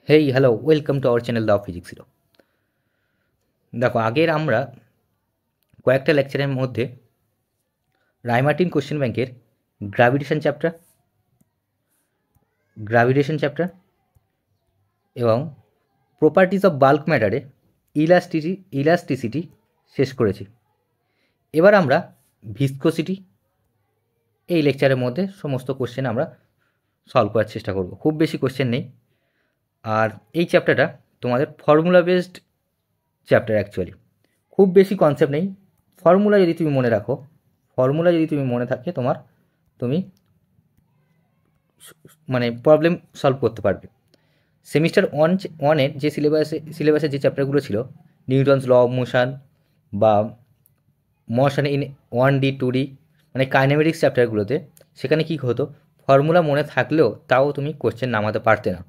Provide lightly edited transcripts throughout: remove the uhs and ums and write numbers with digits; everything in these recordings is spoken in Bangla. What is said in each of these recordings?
Hey hello, welcome to our channel the physics hero. দেখো, আগের আমরা কয়েকটা লেকচারের মধ্যে রায়মার্টিন কোশ্চেন ব্যাংকের গ্র্যাভিটেশন চ্যাপ্টার এবং প্রপার্টিজ অফ বাল্ক ম্যাটারে ইলাস্টিসিটি শেষ করেছি। এবার আমরা ভিসকোসিটি এই লেকচারের মধ্যে সমস্ত কোশ্চেন আমরা সলভ করার চেষ্টা করব। খুব বেশি কোশ্চেন নেই, আর এই চ্যাপ্টারটা তোমাদের ফর্মুলা বেসড চ্যাপ্টার। অ্যাকচুয়ালি খুব বেশি কনসেপ্ট নেই। ফর্মুলা যদি তুমি মনে থাকে তুমি মানে প্রবলেম সলভ করতে পারবে। সেমিস্টার ওয়ানের যে সিলেবাসের যে চ্যাপ্টারগুলো ছিল, নিউটনস ল অফ মোশন বা মোশন ইন 1D 2D, মানে কাইনেমেটিক্স চ্যাপ্টারগুলোতে, সেখানে কী হতো, ফর্মুলা মনে থাকলেও তাও তুমি কোশ্চেন নামাতে পারতে না।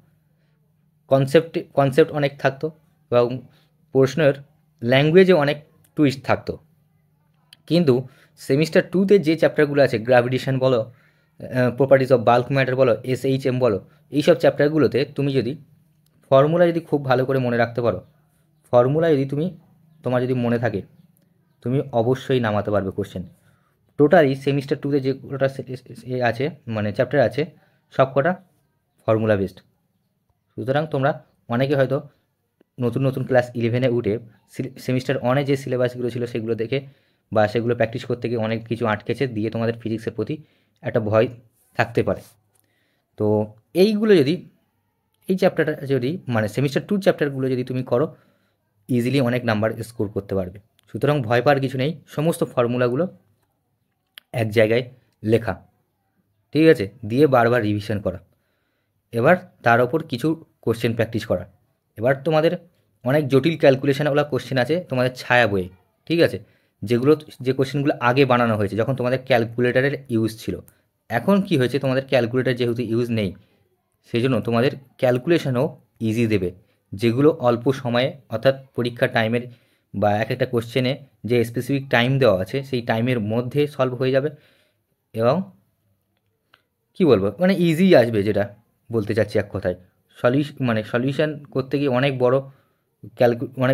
কনসেপ্ট অনেক থাকতো এবং প্রশ্নের ল্যাঙ্গুয়েজে অনেক টুইস্ট থাকতো। কিন্তু সেমিস্টার 2তে যে চ্যাপ্টারগুলো আছে, গ্র্যাভিটেশন বলো, প্রপার্টিজ অফ বাল্ক ম্যাটার বলো, SHM বলো, এইসব চ্যাপ্টারগুলোতে তুমি যদি ফর্মুলা খুব ভালো করে মনে রাখতে পারো, ফর্মুলা তোমার যদি মনে থাকে, তুমি অবশ্যই নামাতে পারবে কোশ্চেন। টোটালি সেমিস্টার 2তে যে কটা আছে, মানে চ্যাপ্টার আছে, সব কটা ফর্মুলা বেসড। সুতরাং তোমরা অনেকে হয়তো নতুন ক্লাস 11-এ উঠে সেমিস্টার 1-এ যে সিলেবাসগুলো ছিল সেগুলো দেখে বা সেগুলো প্র্যাকটিস করতে গিয়ে অনেক কিছু আটকেছে, দিয়ে তোমাদের ফিজিক্সের প্রতি একটা ভয় থাকতে পারে। তো এই চ্যাপ্টারটা মানে সেমিস্টার 2 চ্যাপ্টারগুলো যদি তুমি করো, ইজিলি অনেক নাম্বার স্কোর করতে পারবে। সুতরাং ভয় পাওয়ার কিছু নেই, সমস্ত ফর্মুলাগুলো এক জায়গায় লেখা, ঠিক আছে, দিয়ে বারবার রিভিশন করা, এবার তার ওপর কিছু কোশ্চেন প্র্যাকটিস করা। এবার তোমাদের অনেক জটিল ক্যালকুলেশনওয়ালা কোশ্চেন আছে তোমাদের ছায়া বইয়ে, ঠিক আছে, যে কোশ্চেনগুলো আগে বানানো হয়েছে যখন তোমাদের ক্যালকুলেটারের ইউজ ছিল। এখন কি হয়েছে, তোমাদের ক্যালকুলেটার যেহেতু ইউজ নেই, সেই জন্য তোমাদের ক্যালকুলেশনও ইজি দেবে, যেগুলো অল্প সময়ে, অর্থাৎ পরীক্ষার টাইমের বা এক একটা কোশ্চেনে যে স্পেসিফিক টাইম দেওয়া আছে সেই টাইমের মধ্যে সলভ হয়ে যাবে এবং কী বলবো, মানে ইজি আসবে, যেটা বলতে চাচ্ছি এক কথায়। সলিউশন করতে গিয়ে অনেক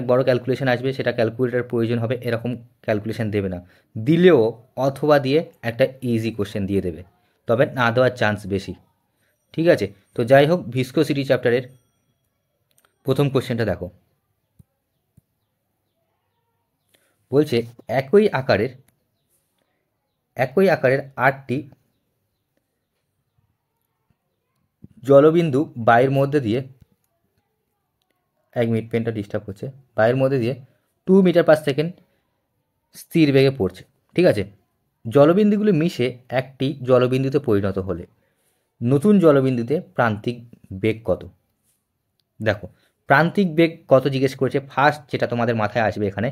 বড় ক্যালকুলেশন আসবে, সেটা ক্যালকুলেটার প্রয়োজন হবে, এরকম ক্যালকুলেশন দেবে না। দিলেও অথবা দিয়ে একটা ইজি কোশ্চেন দিয়ে দেবে, তবে না দেওয়ার চান্স বেশি, ঠিক আছে। তো যাই হোক, ভিসকোসিটি চ্যাপ্টারের প্রথম কোশ্চেনটা দেখো। বলছে একই আকারের 8টি জলবিন্দু বায়ুর মধ্যে দিয়ে, 1 মিনিট, পেনটা ডিস্টার্ব করছে, বায়ুর মধ্যে দিয়ে 2 মিটার পার সেকেন্ড স্থির বেগে পড়ছে, ঠিক আছে। জলবিন্দুগুলি মিশে একটি জলবিন্দুতে পরিণত হলে নতুন জলবিন্দুতে প্রান্তিক বেগ কত? দেখো, প্রান্তিক বেগ কত জিজ্ঞেস করেছে, ফার্স্ট যেটা তোমাদের মাথায় আসবে এখানে,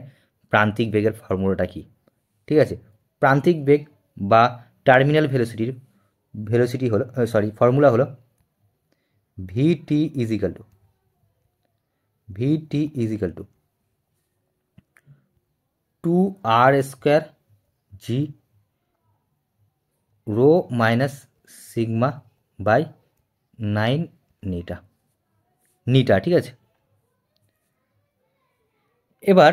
প্রান্তিক বেগের ফর্মুলাটা কী, ঠিক আছে। প্রান্তিক বেগ বা টার্মিনাল ভেলোসিটি হলো, ফর্মুলা হলো VT equal to 2r² g rho minus sigma by 9 নিটা, ঠিক আছে। এবার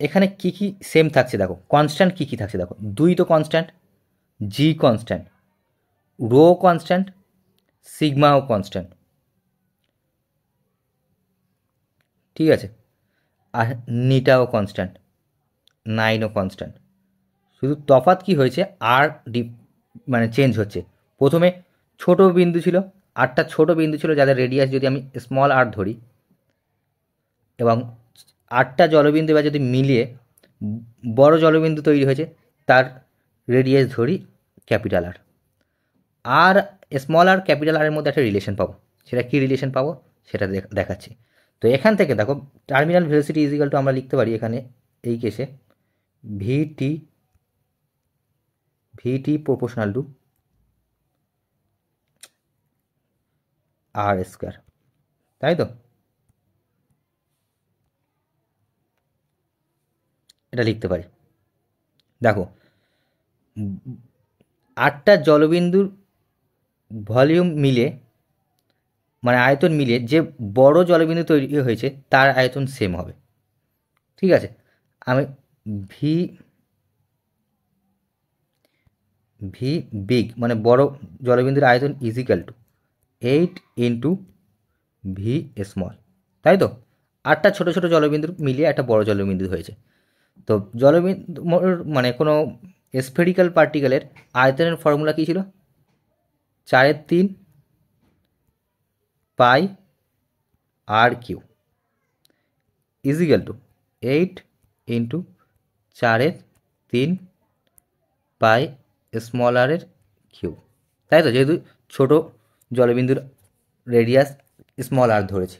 এখানে কি কি সেম থাকছে দেখো, কনস্ট্যান্ট কি থাকছে দেখো, 2 তো কনস্ট্যান্ট, জি কনস্ট্যান্ট, রো কনস্ট্যান্ট, সিগমাও কনস্ট্যান্ট, ঠিক আছে, আর নিটাও কনস্ট্যান্ট, 9ও কনস্ট্যান্ট। শুধু তফাৎ কি হয়েছে, আর মানে চেঞ্জ হচ্ছে। প্রথমে ছোট বিন্দু ছিল, 8টা ছোট বিন্দু ছিল যাদের রেডিয়াস যদি আমি স্মল আর ধরি, এবং 8টা জলবিন্দু এবার যদি মিলিয়ে বড় জলবিন্দু তৈরি হয়েছে, তার রেডিয়াস ধরি ক্যাপিটাল আর। আর স্মল আর ক্যাপিটাল আরের মধ্যে একটা রিলেশন পাবো, সেটা কী রিলেশন পাবো সেটা দেখাচ্ছি। তো এখান থেকে দেখো, টার্মিনাল ভেলোসিটি ইজিক্যাল টু আমরা লিখতে পারি এখানে এই কেসে ভিটি প্রপোর্শনাল টু r², তাই তো, এটা লিখতে পারি। দেখো, 8টা জলবিন্দুর ভলিউম মিলে মানে আয়তন মিলিয়ে যে বড় জলবিন্দু তৈরি হয়েছে তার আয়তন সেম হবে। ঠিক আছে, আমি ভি ভি বিগ মানে বড় জলবিন্দুর আয়তন is equal to 8 into V small, তাই তো? 8টা ছোটো ছোটো জলবিন্দুর মিলিয়ে একটা বড় জলবিন্দু হয়েছে। তো জলবিন্দু মানে কোনো স্ফেরিক্যাল পার্টিকেলের আয়তনের ফর্মুলা কী ছিল? 4/3 pi R cube equal to 8 into 4/3 pi small R এর কিউব, তাই তো? যেহেতু ছোট জলবিন্দুর রেডিয়াস স্মল আর ধরেছে।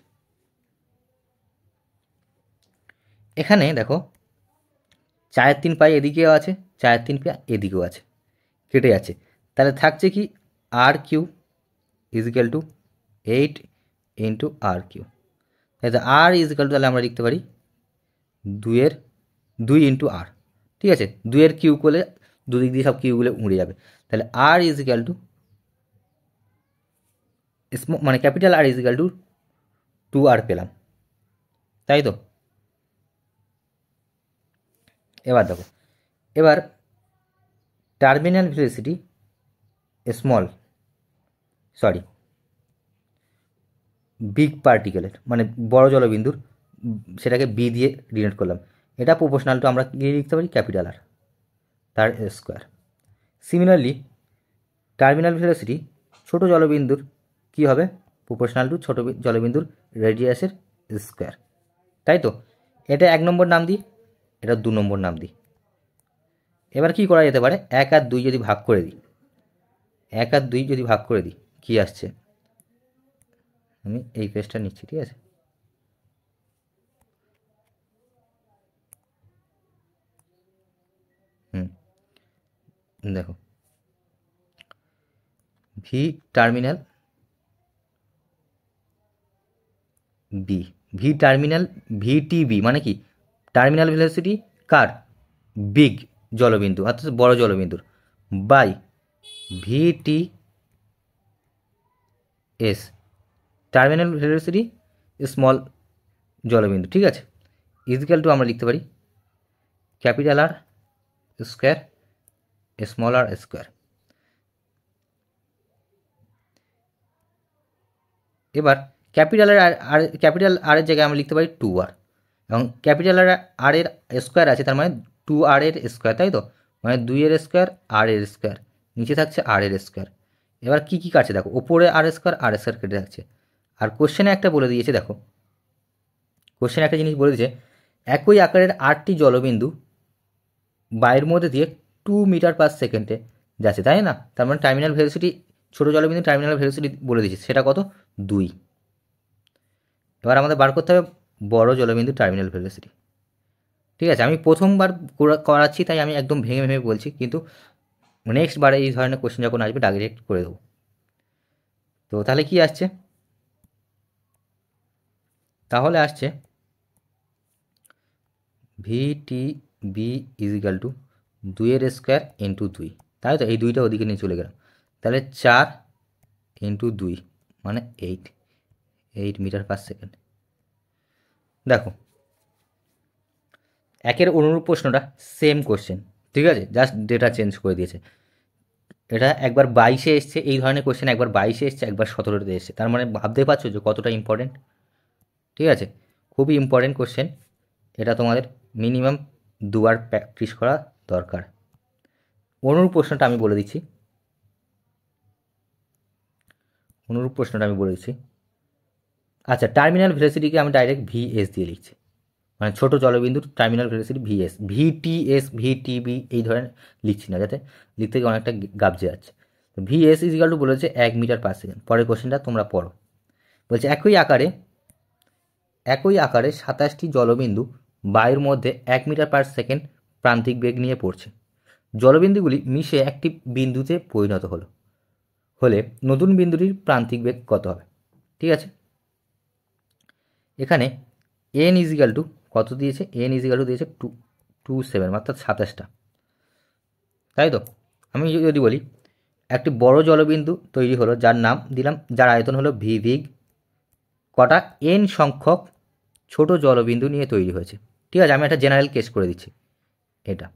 এখানে দেখো 4/3 পাই এদিকেও আছে, 4/3 পাই এদিকেও আছে, কেটে যাচ্ছে। তাহলে থাকছে কি আর cube equal to 8 into R Q, তাই তো আর ইজিক্যাল টু তাহলে আমরা লিখতে পারি 2 ইন্টু আর। ঠিক আছে, 2 কিউ করলে দুদিক দিয়ে সব কিউগুলো উড়ে যাবে। তাহলে আর ইজিক্যাল টু মানে ক্যাপিটাল আর ইজিক্যাল টু 2 আর পেলাম, তাই তো? এবার দেখো, এবার টার্মিনাল ভেলোসিটি স্মল বিগ পার্টিকেলের মানে বড় জলবিন্দুর, সেটাকে বি দিয়ে ডিনোট করলাম। এটা প্রপোর্শনাল টু আমরা কি লিখতে পারি? ক্যাপিটাল আর, তার স্কোয়ার। সিমিলারলি টার্মিনাল ভেলোসিটি ছোটো জলবিন্দুর কী হবে? প্রপোর্শনাল টু ছোটো জলবিন্দুর রেডিয়াসের স্কোয়ার, তাই তো? এটা 1 নম্বর নাম দিই, এটা 2 নম্বর নাম দিই। এবার কি করা যেতে পারে? 1 আর 2 যদি ভাগ করে দিই, 1 আর 2 যদি ভাগ করে দিই কী আসছে? আমি এই পেজটা নিচ্ছি, ঠিক আছে? দেখো V terminal B, V terminal VTB মানে কি? টার্মিনাল ভেলোসিটি কার? বিগ জলবিন্দু অর্থাৎ বড় জলবিন্দুর, by VT S terminal velocity small জলবিন্দু, ঠিক আছে? ইজিক্যাল টু আমরা লিখতে পারি capital R square small R square. এবার ক্যাপিটাল আর এর জায়গায় আমরা লিখতে পারি 2r, এবং ক্যাপিটাল আর এর স্কোয়ার আছে, তার মানে 2r এর স্কোয়ার, তাই তো? মানে 2 এর স্কোয়ার আর এর স্কোয়ার, নিচে থাকছে আর এর স্কোয়ার। এবার কী কী কাটছে দেখো, ওপরে আর স্কোয়ার কেটে থাকছে। আর কোশ্চেনে একটা বলে দিয়েছে, দেখো কোশ্চেনে একটা জিনিস বলে দিয়েছে, একই আকারের 8টি জলবিন্দু বায়ুর মধ্যে দিয়ে 2 মিটার পার সেকেন্ডে যাচ্ছে, তাই না? তার মানে টার্মিনাল ভেলোসিটি, ছোটো জলবিন্দু টার্মিনাল ভেলোসিটি বলে দিয়েছে, সেটা কত? 2। এবার আমাদের বার করতে হবে বড় জলবিন্দু টার্মিনাল ভেলোসিটি। ঠিক আছে, আমি প্রথমবার করাচ্ছি তাই আমি একদম ভেঙে ভেঙে বলছি, কিন্তু নেক্সট বারে এই ধরনের কোশ্চেন যখন আসবে ডাইরেক্ট করে দেবো। তো তাহলে কি আসছে? তাহলে আসছে VT B equal to 2 square into 2, তাই তো? এই 2টা ওদিকে নিয়ে চলে গেলাম, তাহলে 4 ইন্টু 2 মানে 8 মিটার পার সেকেন্ড। দেখো একের অনুরূপ প্রশ্নটা সেম কোশ্চেন, ঠিক আছে, জাস্ট ডেটা চেঞ্জ করে দিয়েছে। এটা একবার 22-এ এসছে, এই ধরনের কোশ্চেন একবার 22-এ এসছে, একবার 17-তে এসছে, তার মানে ভাবতে পারছো যে কতটা ইম্পর্টেন্ট। ঠিক আছে, খুবই ইম্পর্টেন্ট কোশ্চেন, এটা তোমাদের মিনিমাম 2বার প্র্যাকটিস করা দরকার। অনুরূপ প্রশ্নটা আমি বলে দিচ্ছি, আচ্ছা টার্মিনাল ভেলোসিটিকে আমি ডাইরেক্ট ভিএস দিয়ে লিখছি, মানে ছোটো জলবিন্দুর টার্মিনাল ভেলোসিটি ভিএস, ভিটিএস ভিটিবি এই ধরনের লিখছি না, যাতে লিখতে গিয়ে অনেকটা গাবজে যাচ্ছে। তো ভিএস ইজিক্যাল টু বলেছে 1 মিটার পার সেকেন্ড। পরের কোশ্চেনটা তোমরা পড়ো, বলছে একই আকারে 27টি জলবিন্দু বায়ুর মধ্যে 1 মিটার পার সেকেন্ড প্রান্তিক বেগ নিয়ে পড়ছে। জলবিন্দুগুলি মিশে একটি বিন্দুতে পরিণত হলে নতুন বিন্দুটির প্রান্তিক বেগ কত হবে? ঠিক আছে, এখানে এন ইজিক্যাল টু কত দিয়েছে? এন ইজিক্যাল টু দিয়েছে 27, অর্থাৎ 27টা, তাই তো? আমি যদি বলি একটি বড় জলবিন্দু তৈরি হলো, যার নাম দিলাম, যার আয়তন হলো ভি বিগ কটা এন সংখ্যক ছোট জলবিন্দু নিয়ে তৈরি হয়েছে। ঠিক আছে, আমি একটা জেনারেল কেস করে দিচ্ছি এটা।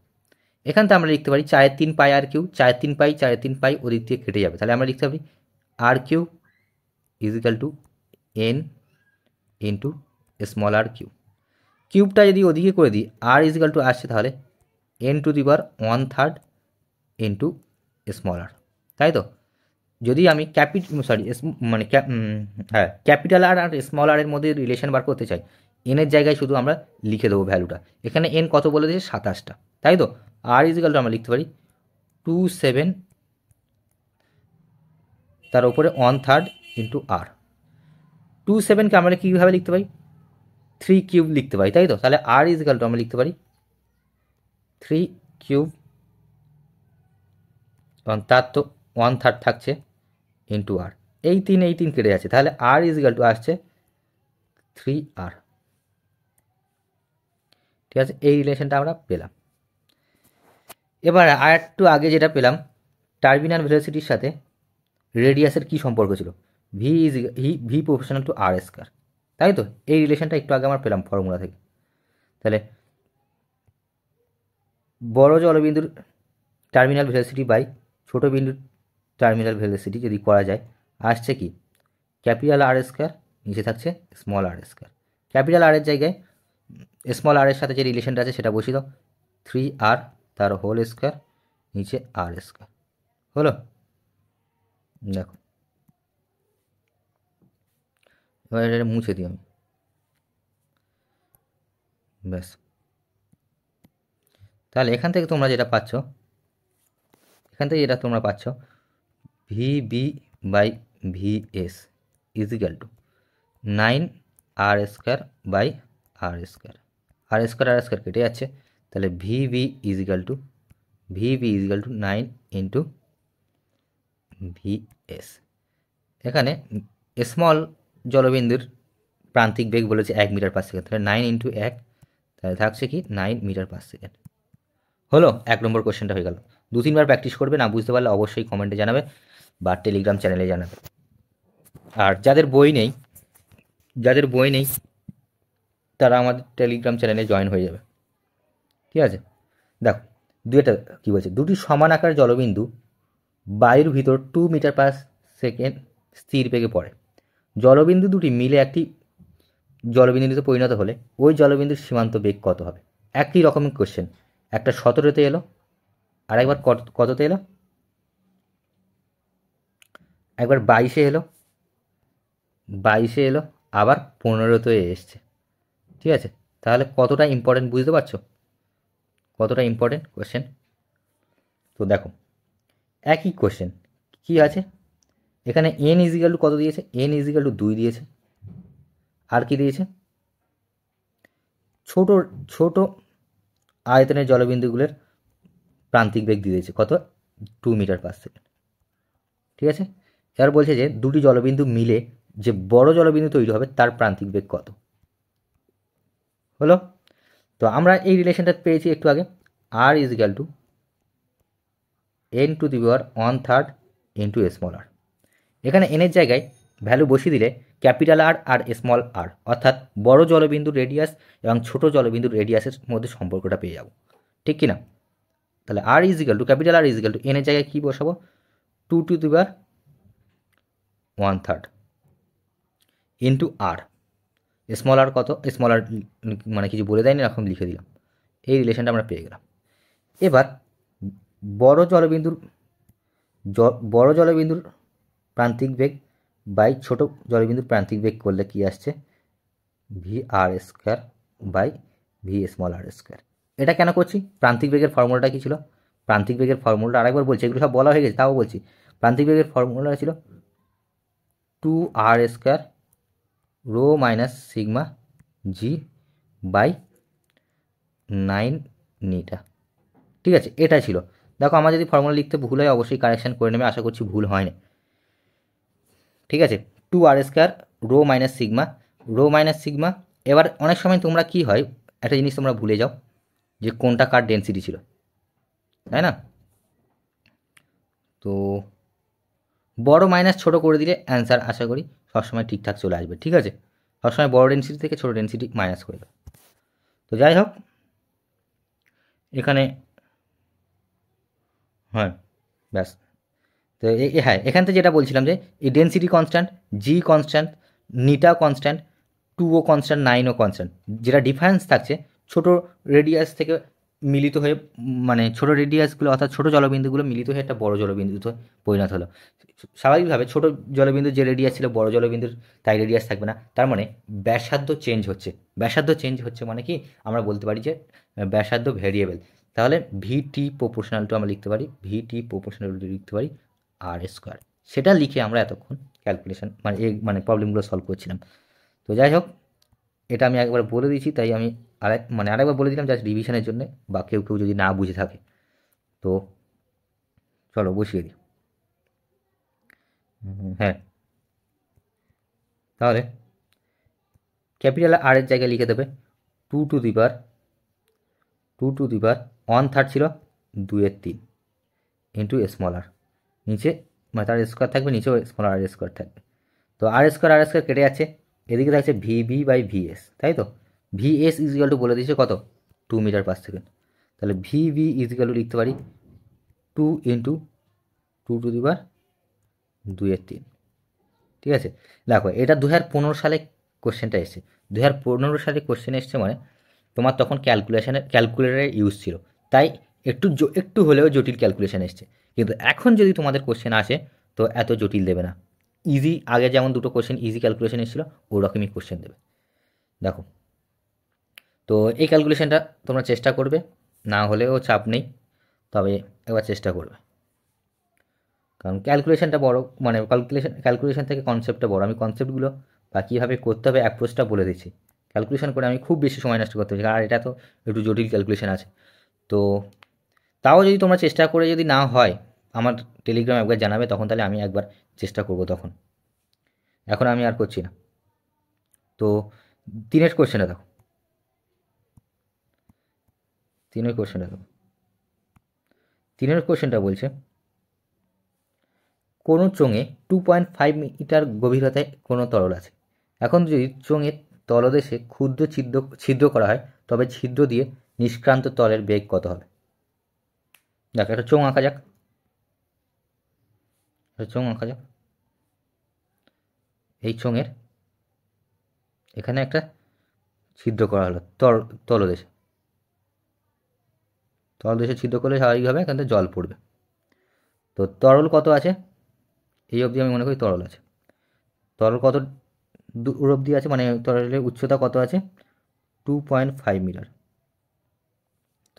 এখান থেকে আমরা লিখতে পারি 4/3 আর কিউ, 4/3 ওদিক দিয়ে কেটে যাবে, তাহলে আমরা লিখতে পারি R cube is equal to N into small R cube. কিউবটা যদি ওদিকে করে দিই, আর ইজ ইকাল টু আসছে তাহলে n⁻1/3 ইন্টু স্মল আর, তাই তো? যদি আমি ক্যাপিটাল আর আর স্মল আর এর মধ্যে রিলেশন বার করতে চাই, এনের জায়গায় শুধু আমরা লিখে দেবো ভ্যালুটা। এখানে এন কত বলে দিয়েছে? 27টা, তাই তো? আর ইজ ইকাল টু আমরা লিখতে পারি 27 তার উপরে 1/3 ইন্টু আর। 27কে আমরা কীভাবে লিখতে পারি? 3 কিউব লিখতে পারি, তাই তো? তাহলে আর ইজ ইকাল টু আমরা লিখতে পারি 3 কিউব, এবং তার তো 1/3 থাকছে ইন্টু আর। এই 3 কেটে যাচ্ছে, তাহলে আর ইজ ইকাল টু আসছে 3r। ঠিক আছে, এই রিলেশনটা আমরা পেলাম। এবার আর একটু আগে যেটা পেলাম, টার্মিনাল ভেলোসিটির সাথে রেডিয়াসের কী সম্পর্ক ছিল? V proportional to R square, তাই তো? এই রিলেশনটা একটু আগে আমরা পেলাম ফর্মুলা থেকে। তাহলে বড় জলবিন্দুর টার্মিনাল ভেলোসিটি বাই ছোটো বিন্দুর টার্মিনাল ভেলোসিটি যদি করা যায়, আসছে কি? ক্যাপিটাল আর স্কয়ার, নিচে থাকছে small R square. Capital R এর জায়গায় স্মল আর এর সাথে যে রিলেশনটা আছে সেটা বসিয়ে দাও, 3r তার হোল স্কয়ার, নিচে আর স্কয়ার। হলো? দেখো, এবার এটা মুছে দিই আমি, ব্যাস। তাহলে এখান থেকে তোমরা যেটা পাচ্ছ, VB by VS is equal to 9r square by R square. R square কেটে যাচ্ছে, তাহলে VB is equal to 9 into VS। এখানে স্মল জলবিন্দুর প্রান্তিক বেগ বলেছে 1 মিটার পার সেকেন্ড, তাহলে 9 ইন্টু 1, তাহলে থাকছে কি 9 মিটার পার সেকেন্ড। হলো, 1 নম্বর কোশ্চেনটা হয়ে গেল। 2-3 বার প্র্যাকটিস করবে, না বুঝতে পারলে অবশ্যই কমেন্টে জানাবে বা টেলিগ্রাম চ্যানেলে জানাবে। আর যাদের বই নেই তারা আমাদের টেলিগ্রাম চ্যানেলে জয়েন হয়ে যাবে। ঠিক আছে, দেখো দুইটা কী বলছে, দুটি সমান আকার জলবিন্দু বায়ুর ভিতর 2 মিটার পার সেকেন্ড স্থির বেগে পড়ে। জলবিন্দু দুটি মিলে একটি জলবিন্দুতে পরিণত হলে ওই জলবিন্দুর সীমান্ত বেগ কত হবে? একই রকমের কোশ্চেন, একটা 17তে এলো, আর একবার কততে এলো? একবার 22-এ এলো, আবার 15-তে এসছে। ঠিক আছে, তাহলে কতটা ইম্পর্টেন্ট বুঝতে পারছো? কতটা ইম্পর্টেন্ট কোশ্চেন? তো দেখো, একই কোশ্চেন কী আছে, এখানে n ইজিক্যাল টু কত দিয়েছে? n ইজিক্যাল টু 2 দিয়েছে। আর কি দিয়েছে? ছোট আয়তনের জলবিন্দুগুলোর প্রান্তিক বেগ দিয়ে দিয়েছে কত? 2 মিটার পার সেকেন্ড। ঠিক আছে, এবার বলছে যে দুটি জলবিন্দু মিলে যে বড় জলবিন্দু তৈরি হবে তার প্রান্তিক বেগ কত। হলো? তো আমরা এই রিলেশনটা পেয়েছি একটু আগে, R is equal to n⁻1/3 into small R. এখানে এনের জায়গায় ভ্যালু বসিয়ে দিলে ক্যাপিটাল আর আর স্মল আর, অর্থাৎ বড় জলবিন্দুর রেডিয়াস এবং ছোট জলবিন্দুর রেডিয়াসের মধ্যে সম্পর্কটা পেয়ে যাব। ঠিক কি না? তাহলে R is equal to capital R is equal to এনের জায়গায় কী বসাবো? 2⁻1/3 ইন্টু আর। স্মল আর কত? স্মল আর মানে কিছু বলে দেয়নি, এরকম লিখে দিলাম। এই রিলেশনটা আমরা পেয়ে গেলাম। এবার বড় জলবিন্দুর প্রান্তিক বেগ বাই ছোট জলবিন্দুর প্রান্তিক বেগ করলে কি আসছে? VR square by V small R square. এটা কেন করছি? প্রান্তিক বেগের ফর্মুলাটা কী ছিল? প্রান্তিক বেগের ফর্মুলাটা আরেকবার বলছি, এগুলো সব বলা হয়ে গেছে, তাও বলছি। প্রান্তিক বেগের ফর্মুলা ছিল 2r square rho minus sigma G by 9 নিটা। ঠিক আছে, এটা ছিল। দেখো, আমার যদি ফর্মুলা লিখতে ভুল হয় অবশ্যই কারেকশান করে নেবে, আশা করছি ভুল হয় না। ঠিক আছে, 2r square rho minus sigma. এবার অনেক সময় তোমরা কি হয়, একটা জিনিস তোমরা ভুলে যাও যে কোনটা কার ডেন্সিটি ছিল, তাই না? তো বড় মাইনাস ছোট করে দিলে অ্যান্সার আশা করি সবসময় ঠিকঠাক চলে আসবে। ঠিক আছে, সবসময় বড় ডেন্সিটি থেকে ছোটো ডেন্সিটি মাইনাস করে দেবে। তো যাই হোক, এখানে হ্যাঁ ব্যাস। তো হ্যাঁ, এখান থেকে যেটা বলছিলাম যে এই ডেন্সিটি কনস্ট্যান্ট, জি কনস্ট্যান্ট, নিটা কনস্ট্যান্ট, টুও কনস্ট্যান্ট, নাইনও কনস্ট্যান্ট, যেটা ডিফারেন্স থাকছে ছোটো রেডিয়াস থেকে মিলিত হয়ে, মানে ছোটো রেডিয়াসগুলো অর্থাৎ ছোটো জলবিন্দুগুলো মিলিত হয়ে একটা বড় জলবিন্দুতে পরিণত হলো। স্বাভাবিকভাবে ছোটো জলবিন্দুর যে রেডিয়াস ছিল বড় জলবিন্দুর তাই রেডিয়াস থাকবে না, তার মানে ব্যাসার্ধ চেঞ্জ হচ্ছে। ব্যাসার্ধ চেঞ্জ হচ্ছে মানে কি, আমরা বলতে পারি যে ব্যাসার্ধ ভেরিয়েবল। তাহলে ভিটি প্রপোর্শনাল টু আমরা লিখতে পারি, ভিটি প্রপোর্শনাল টু লিখতে পারি আর স্কোয়ার। সেটা লিখে আমরা এতক্ষণ ক্যালকুলেশন মানে প্রবলেমগুলো সলভ করছিলাম। তো যাই হোক, এটা আমি একবার বলে দিয়েছি, তাই আমি আরেকবার বলে দিলাম জাস্ট রিভিশনের জন্য, বা কেউ যদি না বুঝে থাকে। তো চলো বসিয়ে দিই। হ্যাঁ, তাহলে ক্যাপিটাল আর এর জায়গায় লিখে দেবে 2 টু দি পাওয়ার 1/3 ছিল 2/3 ইন্টু স্মল আর, নিচে মানে তার স্কোয়ার থাকবে, নিচেও স্মল আর স্কোয়ার থাকবে। তো আর স্কোয়ার কেটে যাচ্ছে, এদিকে থাকছে ভিবি বাই ভিএস, তাই তো। ভিএস ইজিক্যাল টু বলে দিয়েছে কত, 2 মিটার/সেকেন্ড। তাহলে ভিবি ইজিক্যাল টু লিখতে পারি 2 ইন্টু 2 টু দি পাওয়ার 2/3। ঠিক আছে, দেখো এটা 2015 সালে কোশ্চেনটা এসছে। 2015 সালে কোশ্চেন এসছে মানে তোমার তখন ক্যালকুলেটারের ইউজ ছিল, তাই একটু হলেও জটিল ক্যালকুলেশন এসছে। কিন্তু এখন যদি তোমাদের কোশ্চেন আসে তো এত জটিল দেবে না, ইজি। আগে যেমন দুটো কোশ্চেন ইজি ক্যালকুলেশন এসেছিলো, ওরকমই কোশ্চেন দেবে। দেখো, তো এই ক্যালকুলেশনটা তোমরা চেষ্টা করবে, না হলেও চাপ নেই, তবে একবার চেষ্টা করবে। কারণ ক্যালকুলেশনটা বড়, মানে ক্যালকুলেশন থেকে কনসেপ্টটা বড়। আমি কনসেপ্টগুলো বা কীভাবে করতে হবে অ্যাপ্রোচটা বলে দিচ্ছি। ক্যালকুলেশন করে আমি খুব বেশি সময় নষ্ট করতে পারছি, আর এটা তো একটু জটিল ক্যালকুলেশন আছে। তো তাও যদি তোমরা চেষ্টা করে যদি না হয়, আমার টেলিগ্রাম একবার জানাবে, তখন তাহলে আমি একবার চেষ্টা করব তখন। এখন আমি আর করছি না। তো 3 কোশ্চেনটা দেখো, 3 কোশ্চেনটা দেখো। 3 কোশ্চেনটা বলছে কোনো চোঙে 2.5 মিটার গভীরতায় কোনো তরল আছে। এখন যদি চোঙের তলদেশে ক্ষুদ্র ছিদ্র করা হয়, তবে ছিদ্র দিয়ে নিষ্ক্রান্ত তলের বেগ কত হবে। দেখ, একটা চোঙ আঁকা যাক, এই চোঙের এখানে একটা ছিদ্র করা হলো তলদেশে ছিদ্র করলে স্বাভাবিকভাবে এখান থেকে জল পড়বে। তো তরল কত আছে, এই অবধি আমি মনে করি তরল আছে। তরল কত দূর অবধি আছে, মানে তরলের উচ্চতা কত আছে, 2.5 মিটার।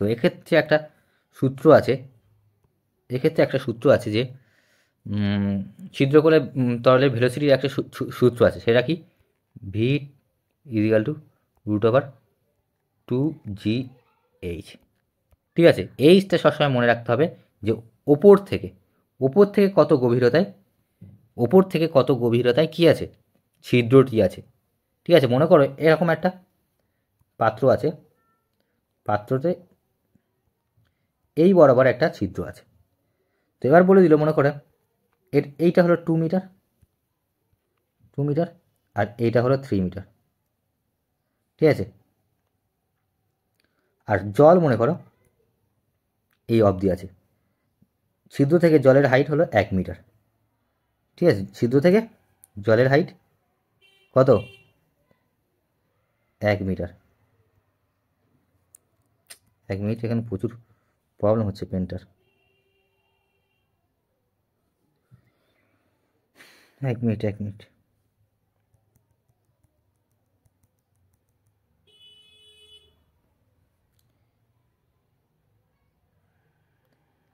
তো এক্ষেত্রে একটা সূত্র আছে, যে ছিদ্র করে তরলের ভেলোসিটির একটা সূত্র আছে, সেটা কি, ভি ইজিক্যাল টু √2gh। ঠিক আছে, এইচটা সবসময় মনে রাখতে হবে যে ওপর থেকে কত গভীরতায় কী আছে, ছিদ্রটি আছে। ঠিক আছে, মনে করো এরকম একটা পাত্র আছে, পাত্রতে এই বরাবর একটা ছিদ্র আছে। তো এবার বলে দিল, মনে করে এইটা হলো 2 মিটার, আর এইটা হলো 3 মিটার। ঠিক আছে, আর জল মনে করো এই অবধি আছে। ছিদ্র থেকে জলের হাইট হলো 1 মিটার। ঠিক আছে, ছিদ্র থেকে জলের হাইট কত, 1 মিটার। 1 মিনিট, এখানে প্রচুর প্রবলেম হচ্ছে পেনটার। 1 মিনিট।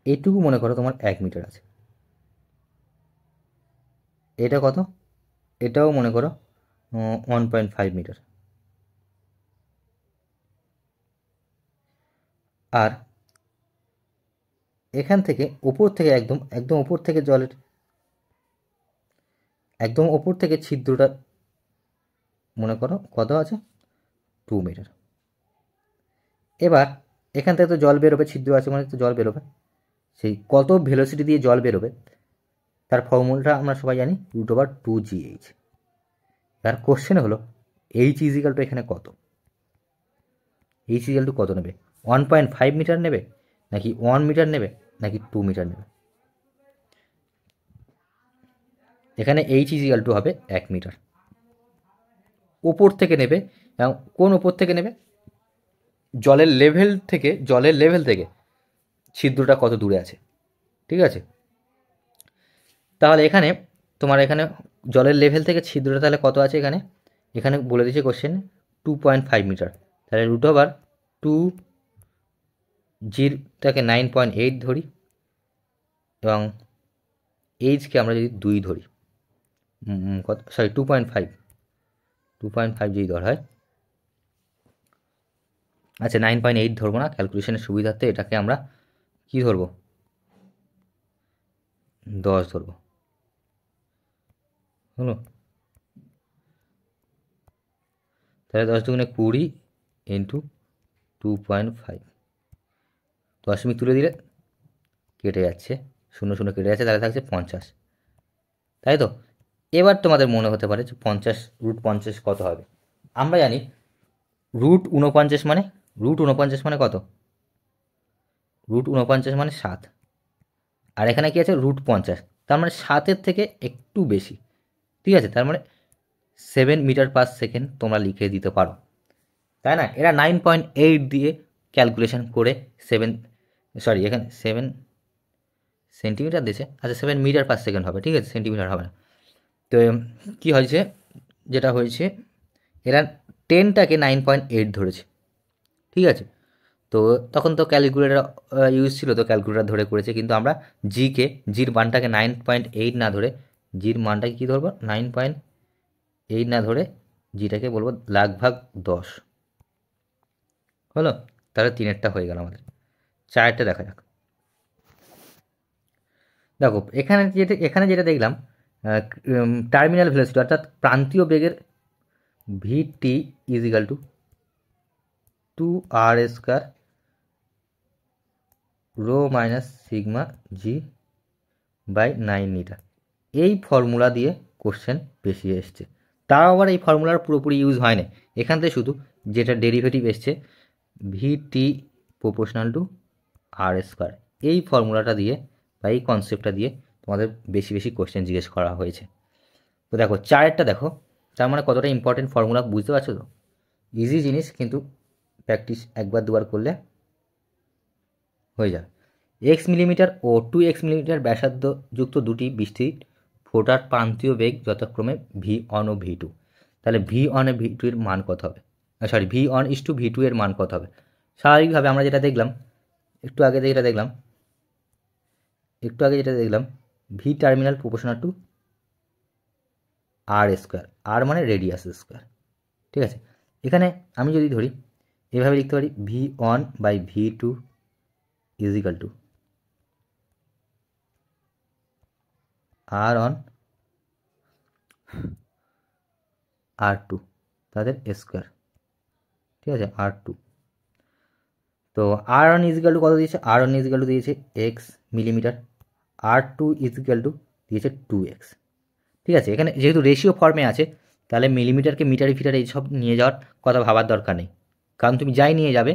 এইটুকু মনে করো তোমার 1 মিটার আছে। এটা কত, এটাও মনে করো 1.5 মিটার। আর এখান থেকে ওপর থেকে একদম ওপর থেকে জলের একদম ওপর থেকে ছিদ্রটা মনে করো কত আছে, 2 মিটার। এবার এখান থেকে তো জল বেরোবে, ছিদ্র আছে মানে তো জল বেরোবে। সেই কত ভেলোসিটি দিয়ে জল বেরোবে তার ফর্মুলাটা আমরা সবাই জানি, √2gh। আর কোশ্চেন হলো এইচ ইজিক্যাল টু এখানে কত, এইচ ইজিক্যাল টু কত নেবে, 1.5 মিটার নেবে নাকি 1 মিটার নেবে নাকি 2 মিটার নেবে? এখানে এইচ ইজিক্যাল টু হবে 1 মিটার। ওপর থেকে নেবে, এবং কোন ওপর থেকে নেবে, জলের লেভেল থেকে ছিদ্রটা কত দূরে আছে, ঠিক আছে? তাহলে এখানে তোমার এখানে জলের লেভেল থেকে ছিদ্রটা তাহলে কত আছে, এখানে বলে দিয়েছে কোশ্চেন 2.5 মিটার। তাহলে রুট ওভার 2 জিরটাকে 9.8 ধরি, এবং এইচকে আমরা যদি 2 ধরি, কত, সরি 2.5 যদি ধরা হয়, আচ্ছা 9.8 ধরবো না, ক্যালকুলেশনের সুবিধার্থে এটাকে আমরা কি ধরবো, 10 ধরবো, হলো? তাহলে 10 দুগুণে 20 ইন্টু 2.5, দশমিক তুলে দিলে কেটে যাচ্ছে, 0 কেটে যাচ্ছে, তাহলে থাকছে 50, তাই তো? এবার তোমাদের মনে হতে পারে যে 50 রুট 50 কত হবে। আমরা জানি রুট 49 মানে কত, রুট 49 মানে 7, আর এখানে কি আছে রুট 50, তার মানে 7-এর থেকে একটু বেশি, ঠিক আছে? তার মানে 7 মিটার পার সেকেন্ড তোমরা লিখে দিতে পারো, তাই না? এরা 9.8 দিয়ে ক্যালকুলেশন করে এখানে 7 সেন্টিমিটার দিয়েছে, আচ্ছা 7 মিটার পার সেকেন্ড হবে, ঠিক আছে, সেন্টিমিটার হবে না। তো কী হয়েছে, যেটা হয়েছে এরা 10টাকে 9.8 ধরেছে, ঠিক আছে? তো তখন তো ক্যালকুলেটার ইউজ ছিল, তো ক্যালকুলেটার ধরে করেছে, কিন্তু আমরা জির মানটাকে 9.8 না ধরে, জির মানটাকে কী ধরবো, 9.8 না ধরে জিটাকে বলবো লাখ-ভাগ 10, হলো? তাহলে 3-এরটা হয়ে গেল আমাদের। 4-এরটা দেখা যাক। দেখো এখানে যেটা দেখলাম, টার্মিনাল ভেলোসিটি অর্থাৎ প্রান্তীয় বেগের VT equal to 2r square rho minus sigma G by 9 metre. এই ফর্মুলা দিয়ে কোশ্চেন বেশি এসছে, তাও আবার এই ফর্মুলার পুরোপুরি ইউজ হয় না, এখান থেকে শুধু যেটা ডেরিভেটিভ এসছে ভিটি প্রপোর্শনাল টু আর স্কয়ার, এই ফর্মুলাটা দিয়ে বা এই কনসেপ্টটা দিয়ে তোমাদের বেশি কোশ্চেন জিজ্ঞেস করা হয়েছে। তো দেখো 4-এরটা দেখো, তার মানে কতটা ইম্পর্টেন্ট ফর্মুলা বুঝতে পারছো তো? ইজি জিনিস, কিন্তু প্র্যাকটিস 1-2বার করলে হয়ে যাবে। x মিলিমিটার ও 2x মিলিমিটার ব্যাসার্ধ যুক্ত দুটি বৃষ্টির ফোটার প্রান্তীয় বেগ যথাক্রমে v1 ও v2, তাহলে v1 ও v2 এর মান কত হবে, v1:v2 এর মান কত হবে? স্বাভাবিকভাবে আমরা যেটা দেখলাম একটু আগে যেটা দেখলাম V terminal proportional to R square, R মানে রেডিয়াস স্কোয়ার, ঠিক আছে? এখানে আমি যদি ধরি এভাবে লিখতে পারি v1/v2 is equal two r1 r2 তাদের স্কোয়ার, ঠিক আছে, r2। তো r1 ইজিক্যাল টু কত দিয়েছে, r1 ইজিক্যাল টু দিয়েছে x millimetre, r2 is equal to দিয়েছে 2x, ঠিক আছে? এখানে যেহেতু রেশিও ফর্মে আছে, তাহলে মিলিমিটারকে মিটারে ফিটারে এইসব নিয়ে যাওয়ার কথা ভাবার দরকার নেই, কারণ তুমি যাই নিয়ে যাবে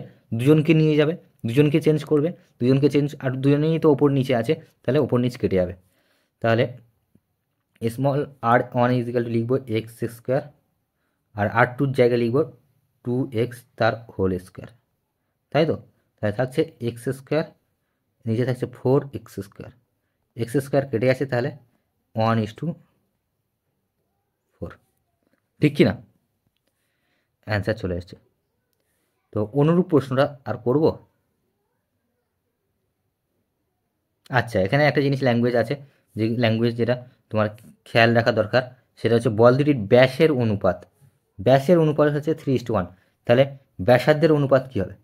দুজনকে চেঞ্জ করবে, আর দুজনেই তো ওপর নিচে আছে, তাহলে ওপর নিচ কেটে যাবে। তাহলে স্মল r1 ইজিক্যাল টু লিখবো এক্স স্কোয়ার, আর r2-র জায়গায় লিখবো 2x তার হোল স্কোয়ার, তাই তো? তাহলে থাকছে এক্স স্কোয়ার, নিচে থাকছে 4x স্কোয়ার, এক্স স্কোয়ার কেটে আছে, তাহলে 1:4, ঠিক কি না? অ্যান্সার চলে এসছে। তো অনুরূপ প্রশ্নটা আর করব? আচ্ছা, এখানে একটা জিনিস ল্যাঙ্গুয়েজ আছে, যে ল্যাঙ্গুয়েজ যেটা তোমার খেয়াল রাখা দরকার, সেটা হচ্ছে বল দুটির ব্যাসের অনুপাত হচ্ছে 3:1, তাহলে ব্যাসার্ধের অনুপাত কী হবে?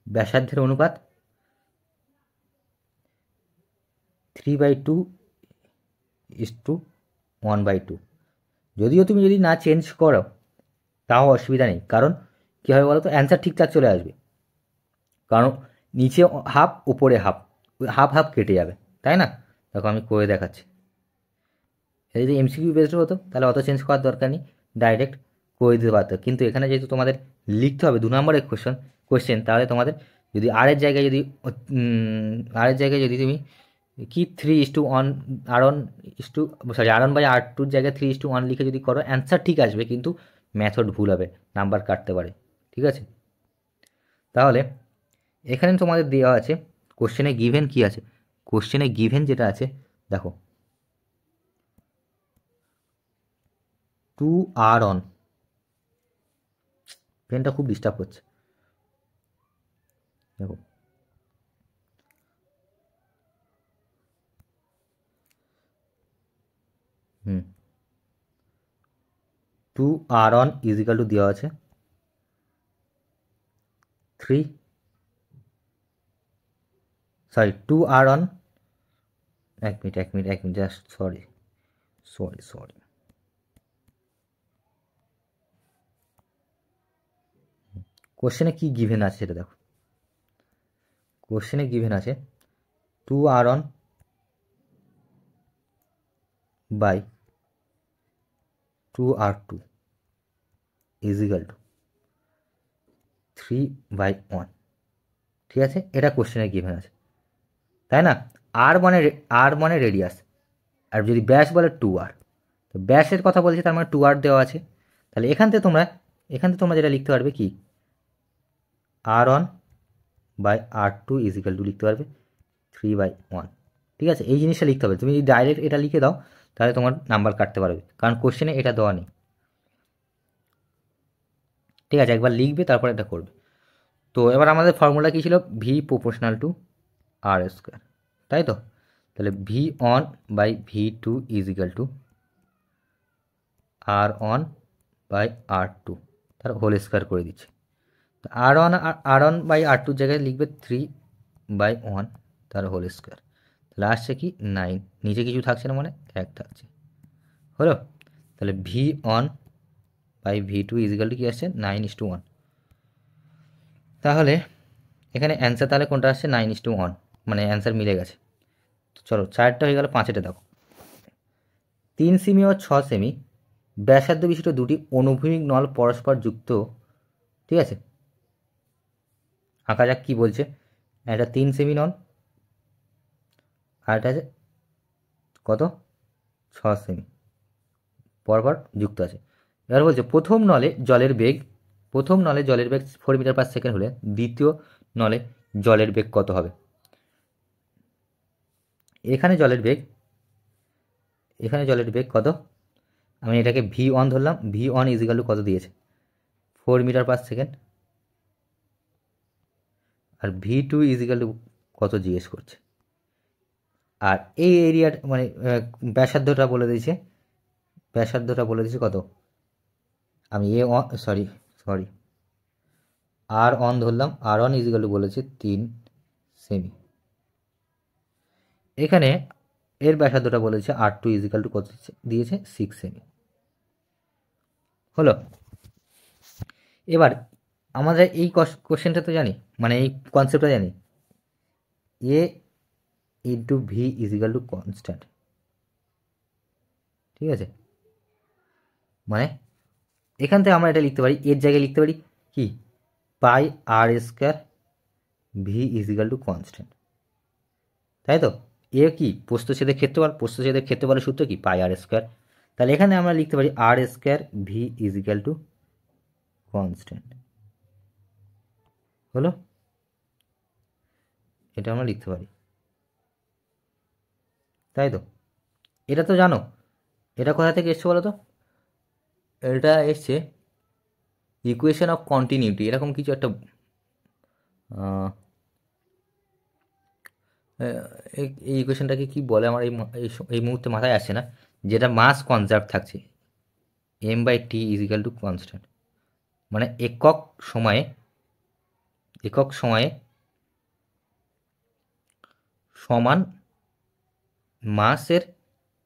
ব্যাসার্ধের অনুপাত 3/2:1/2, যদিও তুমি যদি না চেঞ্জ করো তাও অসুবিধা নেই, কারণ কী হবে বলো তো, অ্যান্সার ঠিকঠাক চলে আসবে, কারণ নিচে হাফ উপরে হাফ কেটে যাবে, তাই না? দেখো আমি করে দেখাচ্ছি। যদি এমসিকিউ বেসড হতো তাহলে অত চেঞ্জ করার দরকার নেই, ডাইরেক্ট করে দিতে পারতো, কিন্তু এখানে যেহেতু তোমাদের লিখতে হবে 2 নম্বরের কোয়েশ্চেন, তাহলে তোমাদের যদি আর-এর জায়গায় যদি তুমি কি 3:1 R1/R2 জায়গায় 3:1 লিখে যদি করো, অ্যান্সার ঠিক আসবে, কিন্তু মেথড ভুল হবে, নাম্বার কাটতে পারে। ঠিক আছে, তাহলে এখানে তোমাদের দেওয়া আছে কোশ্চেনে গিভেন কি আছে। কোশ্চেনে গিভেন যেটা আছে দেখো, 2R1, পেনটা খুব ডিস্টার্ব করছে, দেখো 2R1 ইজিক্যাল টু দেওয়া আছে 2R1, এক মিনিট জাস্ট সরি। কোশ্চেনে কি গিভেন আছে সেটা দেখো। কোশ্চেনে গিভেন আছে 2R1 by 2R2 is equal two 3/1। ঠিক আছে, এটা কোশ্চেনে গিভেন আছে, তাই না? আর মানে রেডিয়াস, আর যদি ব্যাস বলে 2R, তো ব্যাসের কথা বলছে, তার মানে 2R দেওয়া আছে। তাহলে এখান থেকে তোমরা যেটা লিখতে পারবে কি, R1/R2 ইজিক্যাল টু লিখতে পারবে 3/1। ঠিক আছে, এই জিনিসটা লিখতে হবে। তুমি যদি ডাইরেক্ট এটা লিখে দাও তাহলে তোমার নাম্বার কাটতে পারবে, কারণ কোশ্চেনে এটা দেওয়া নেই। ঠিক আছে, একবার লিখবে তারপর এটা করবে। তো এবার আমাদের ফর্মুলা কী ছিল, V proportional to R square, তাই তো? তাহলে V1/V2 ইজিক্যাল টু R1/R2 তার হোল স্কোয়ার করে দিচ্ছে। তো R1/R2 জায়গায় লিখবে 3/1 তার হোল স্কোয়ার, তাহলে আসছে কি 9, নিচে কিছু থাকছে না মানে 1 থাকছে, হলো? তাহলে V1/V2 ইজিক্যাল টু কী আসছে, 9:1। তাহলে এখানে অ্যান্সার তাহলে কোনটা আসছে, 9:1, মানে অ্যান্সার মিলে গেছে। চলো 4টা হয়ে গেল, 5এটা দেখো। 3 সেমি ও 6 সেমি ব্যাসার্ধ বিশিষ্ট দুটি অনুভূমিক নল পরস্পর যুক্ত। ঠিক আছে, আঁকা যাক কী বলছে। এটা 3 সেমি নল, আর এটা আছে কত, 6 সেমি, পরপর যুক্ত আছে। এবার বলছে প্রথম নলে জলের বেগ 4 মিটার/সেকেন্ড হলে দ্বিতীয় নলে জলের বেগ কত হবে? এখানে জলের বেগ কত, আমি এটাকে V1 ধরলাম। V1 ইজিক্যাল টু কত দিয়েছে, 4 মিটার/সেকেন্ড, আর V2 ইজিক্যাল টু কত জিজ্ঞেস করছে। আর এই এরিয়ার মানে ব্যাসার্ধটা বলে দিয়েছে কত, আমি R1 ধরলাম। R1 ইজিক্যাল টু বলেছে 3 সেমি। এখানে এর ব্যাসার্ধটা বলেছে R2 ইজিক্যাল টু কত দিয়েছে, 6 সেমি, হলো? এবার আমাদের এই কোশ্চেনটা তো জানি, মানে এই কনসেপ্টটা জানি, A into V is equal to constant. ঠিক আছে, মানে এখান থেকে আমরা এটা লিখতে পারি, এর জায়গায় লিখতে পারি কি, πr² V is equal to constant, তাই তো? এ কি, প্রস্থচ্ছেদের ক্ষেত্রফলের সূত্র কি, πr²। তাহলে এখানে আমরা লিখতে পারি r² V is equal to constant, হলো? এটা আমরা লিখতে পারি, তাই তো? এটা তো জানো, এটা কোথা থেকে এসছে বলো তো? এটা এসছে ইকুয়েশন অফ কন্টিনিউটি, এরকম কিছু একটা, এই ইকুয়েশনটাকে কি বলে আমার এই মুহূর্তে মাথায় আসছে না, যেটা মাস কনজার্ভ থাকছে, m/t ইজিক্যাল টু কনস্ট্যান্ট, মানে একক সময়ে সমান মাসের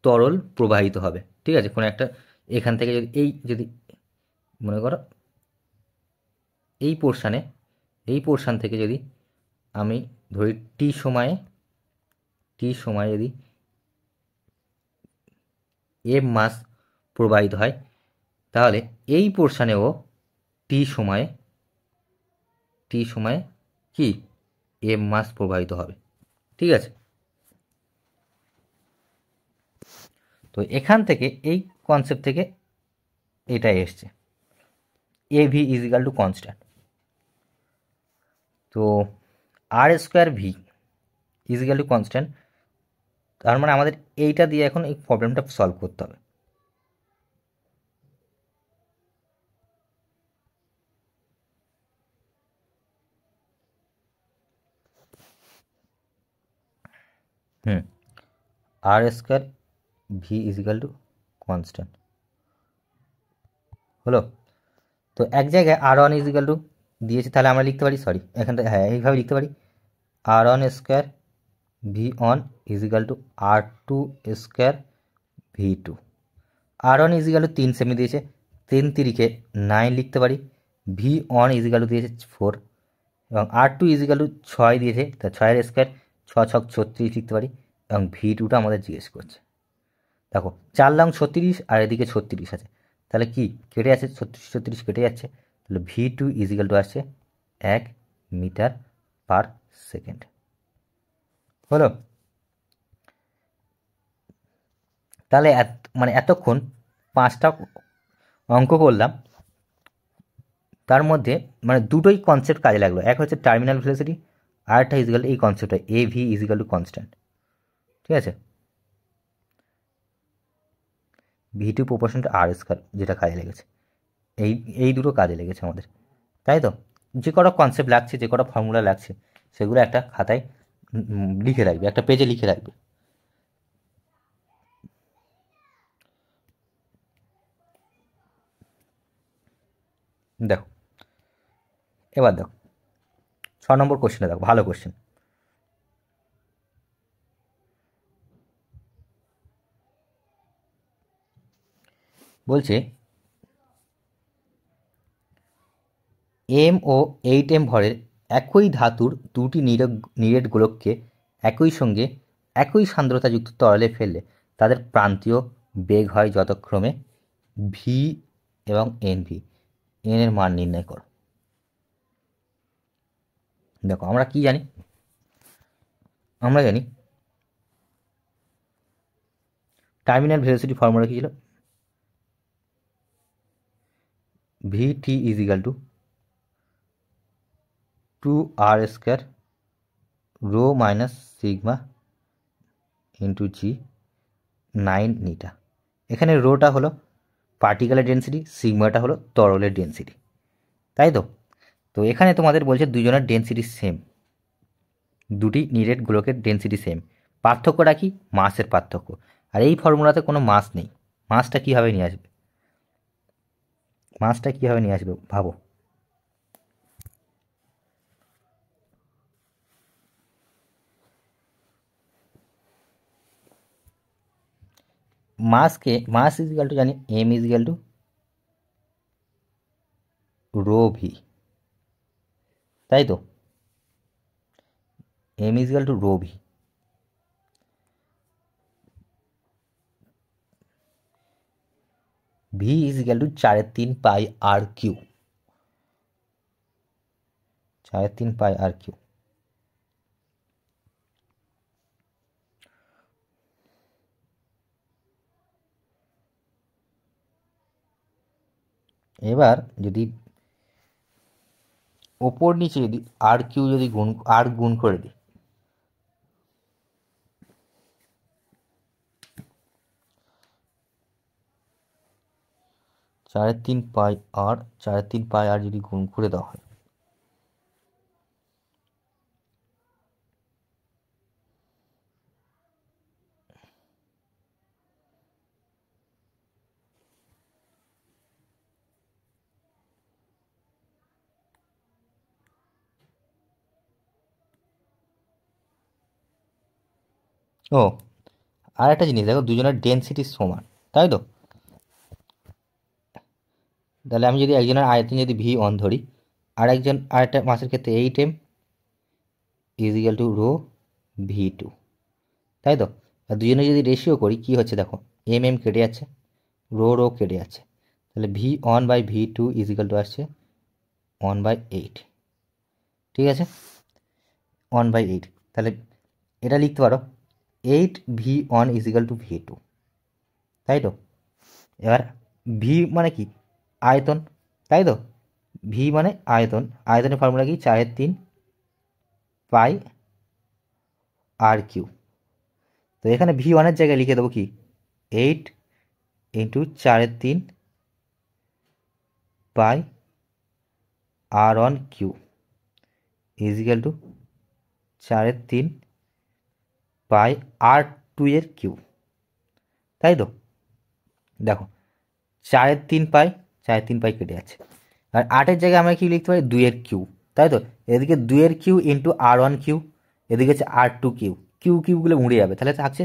তরল প্রবাহিত হবে। ঠিক আছে, কোনো একটা এখান থেকে যদি মনে করো এই পোর্শান থেকে যদি আমি ধরি টি সময়ে যদি এম মাস প্রবাহিত হয়, তাহলে এই পোর্শানেও টি সময়ে কি এম মাস প্রবাহিত হবে। ঠিক আছে, তো এখান থেকে এই কনসেপ্ট থেকে এটাই এসছে, এ V is equal to constant. তো R square V is equal to constant, তার মানে আমাদের এইটা দিয়ে এখন এই প্রবলেমটা সলভ করতে হবে। R square V is equal to constant হলো। তো এক জায়গায় R one is equal to দিয়েছে, তাহলে আমরা লিখতে পারি, সরি এখানটা হ্যাঁ এইভাবে লিখতে পারি, R one square V one is equal to R two square V two. R one is equal to 3 সেমি দিয়েছে, 3 তিরিকে 9 লিখতে পারি, V one is equal to দিয়েছে 4, এবং R two is equal to 6 দিয়েছে, তা 6 স্কোয়ার 6 ছক 36 লিখতে পারি, এবং ভি টুটা আমাদের জিজ্ঞেস করছে। দেখো 4 লং 36 আর এদিকে 36 আছে, তাহলে কি কেটে যাচ্ছে, 36 কেটে যাচ্ছে, তাহলে V two is equal to আসছে 1 মিটার পার সেকেন্ড। হলো, তাহলে মানে এতক্ষণ 5টা অঙ্ক করলাম, তার মধ্যে মানে দুটোই কনসেপ্ট কাজে লাগলো। এক হচ্ছে টার্মিনাল ভেলোসিটি, আর একটা ইজিক্যাল এই কনসেপ্টটা A V is equal to constant. ঠিক আছে, V two proportion to R square যেটা কাজে লেগেছে, এই দুটো কাজে লেগেছে আমাদের, তাই তো। যে কটা কনসেপ্ট লাগছে, যে কটা ফর্মুলা লাগছে, সেগুলো একটা খাতায় লিখে রাখবে, একটা পেজে লিখে রাখবে। দেখো এবার দেখো 6 নম্বর কোশ্চেনে দেখো, ভালো কোশ্চেন। বলছে এম ও 8m ভরের একই ধাতুর দুটি নিরেট গোলককে একই সঙ্গে একই সান্দ্রতাযুক্ত তরলে ফেললে তাদের প্রান্তীয় বেগ হয় যথাক্রমে ভি এবং এন ভি। এন এর মান নির্ণয় করো। দেখো আমরা কি জানি, আমরা জানি টার্মিনাল ভেলোসিটি ফর্মুলা কি ছিল, V T is equal to 2r square rho minus sigma into g 9 নিটা। এখানে রোটা হলো পার্টিকেলের ডেন্সিটি, সিগমাটা হলো তরলের ডেন্সিটি, তাই তো। তো এখানে তোমাদের বলছে দুজনের ডেন্সিটি সেম, দুটি নিরেট গোলকের ডেন্সিটি সেম, পার্থক্যটা কি, মাসের পার্থক্য। আর এই ফর্মুলাতে কোনো মাস নেই, মাসটা কীভাবে নিয়ে আসবে, মাসটা কীভাবে নিয়ে আসবে ভাবো। মাসকে, মাস ইজ ইকাল টু জানি M is equal to rho V, তাই তো, M is equal to rho V. V is equal to 4/3 pi R cube, 4/3 pi R cube. এবার যদি ওপর নিচে যদি আর কিউ যদি গুণ করে দিই, 3/3 পাই আর 3/3 পাই আর যদি গুণ করে দেওয়া হয়, ও আর একটা জিনিস দেখো, দুজনের ডেন্সিটি সমান, তাই তো। তাহলে আমি যদি একজনের আয়তন যদি ভি ওয়ান ধরি, আর একটা মাসের ক্ষেত্রে 8m is equal to rho V two, তাই তো। আর দুজনে যদি রেশিও করি কি হচ্ছে দেখো, এম কেটে যাচ্ছে, রো কেটে যাচ্ছে, তাহলে v1/v2 ইজিক্যাল টু আসছে 1/8, ঠিক আছে, 1/8। তাহলে এটা লিখতে পারো 8v1 ইজিক্যাল টু v2, তাই তো। এবার ভি মানে কি, আয়তন, তাই তো। ভি মানে আয়তন, আয়তনের ফর্মুলা কি, 4/3πr3। তো এখানে v1-এর জায়গায় লিখে দেবো কি 8 × 4/3πr1³ ইজিক্যাল টু 4/3πr2 তাই তো। দেখো 4/3π কেটে যাচ্ছে, আর 8-এর জায়গায় আমরা কি লিখতে পারি 2/3, তাই তো। এদিকে 2/3 × r1³, এদিকে হচ্ছে r2³, কিউগুলো উড়ে যাবে, তাহলে থাকছে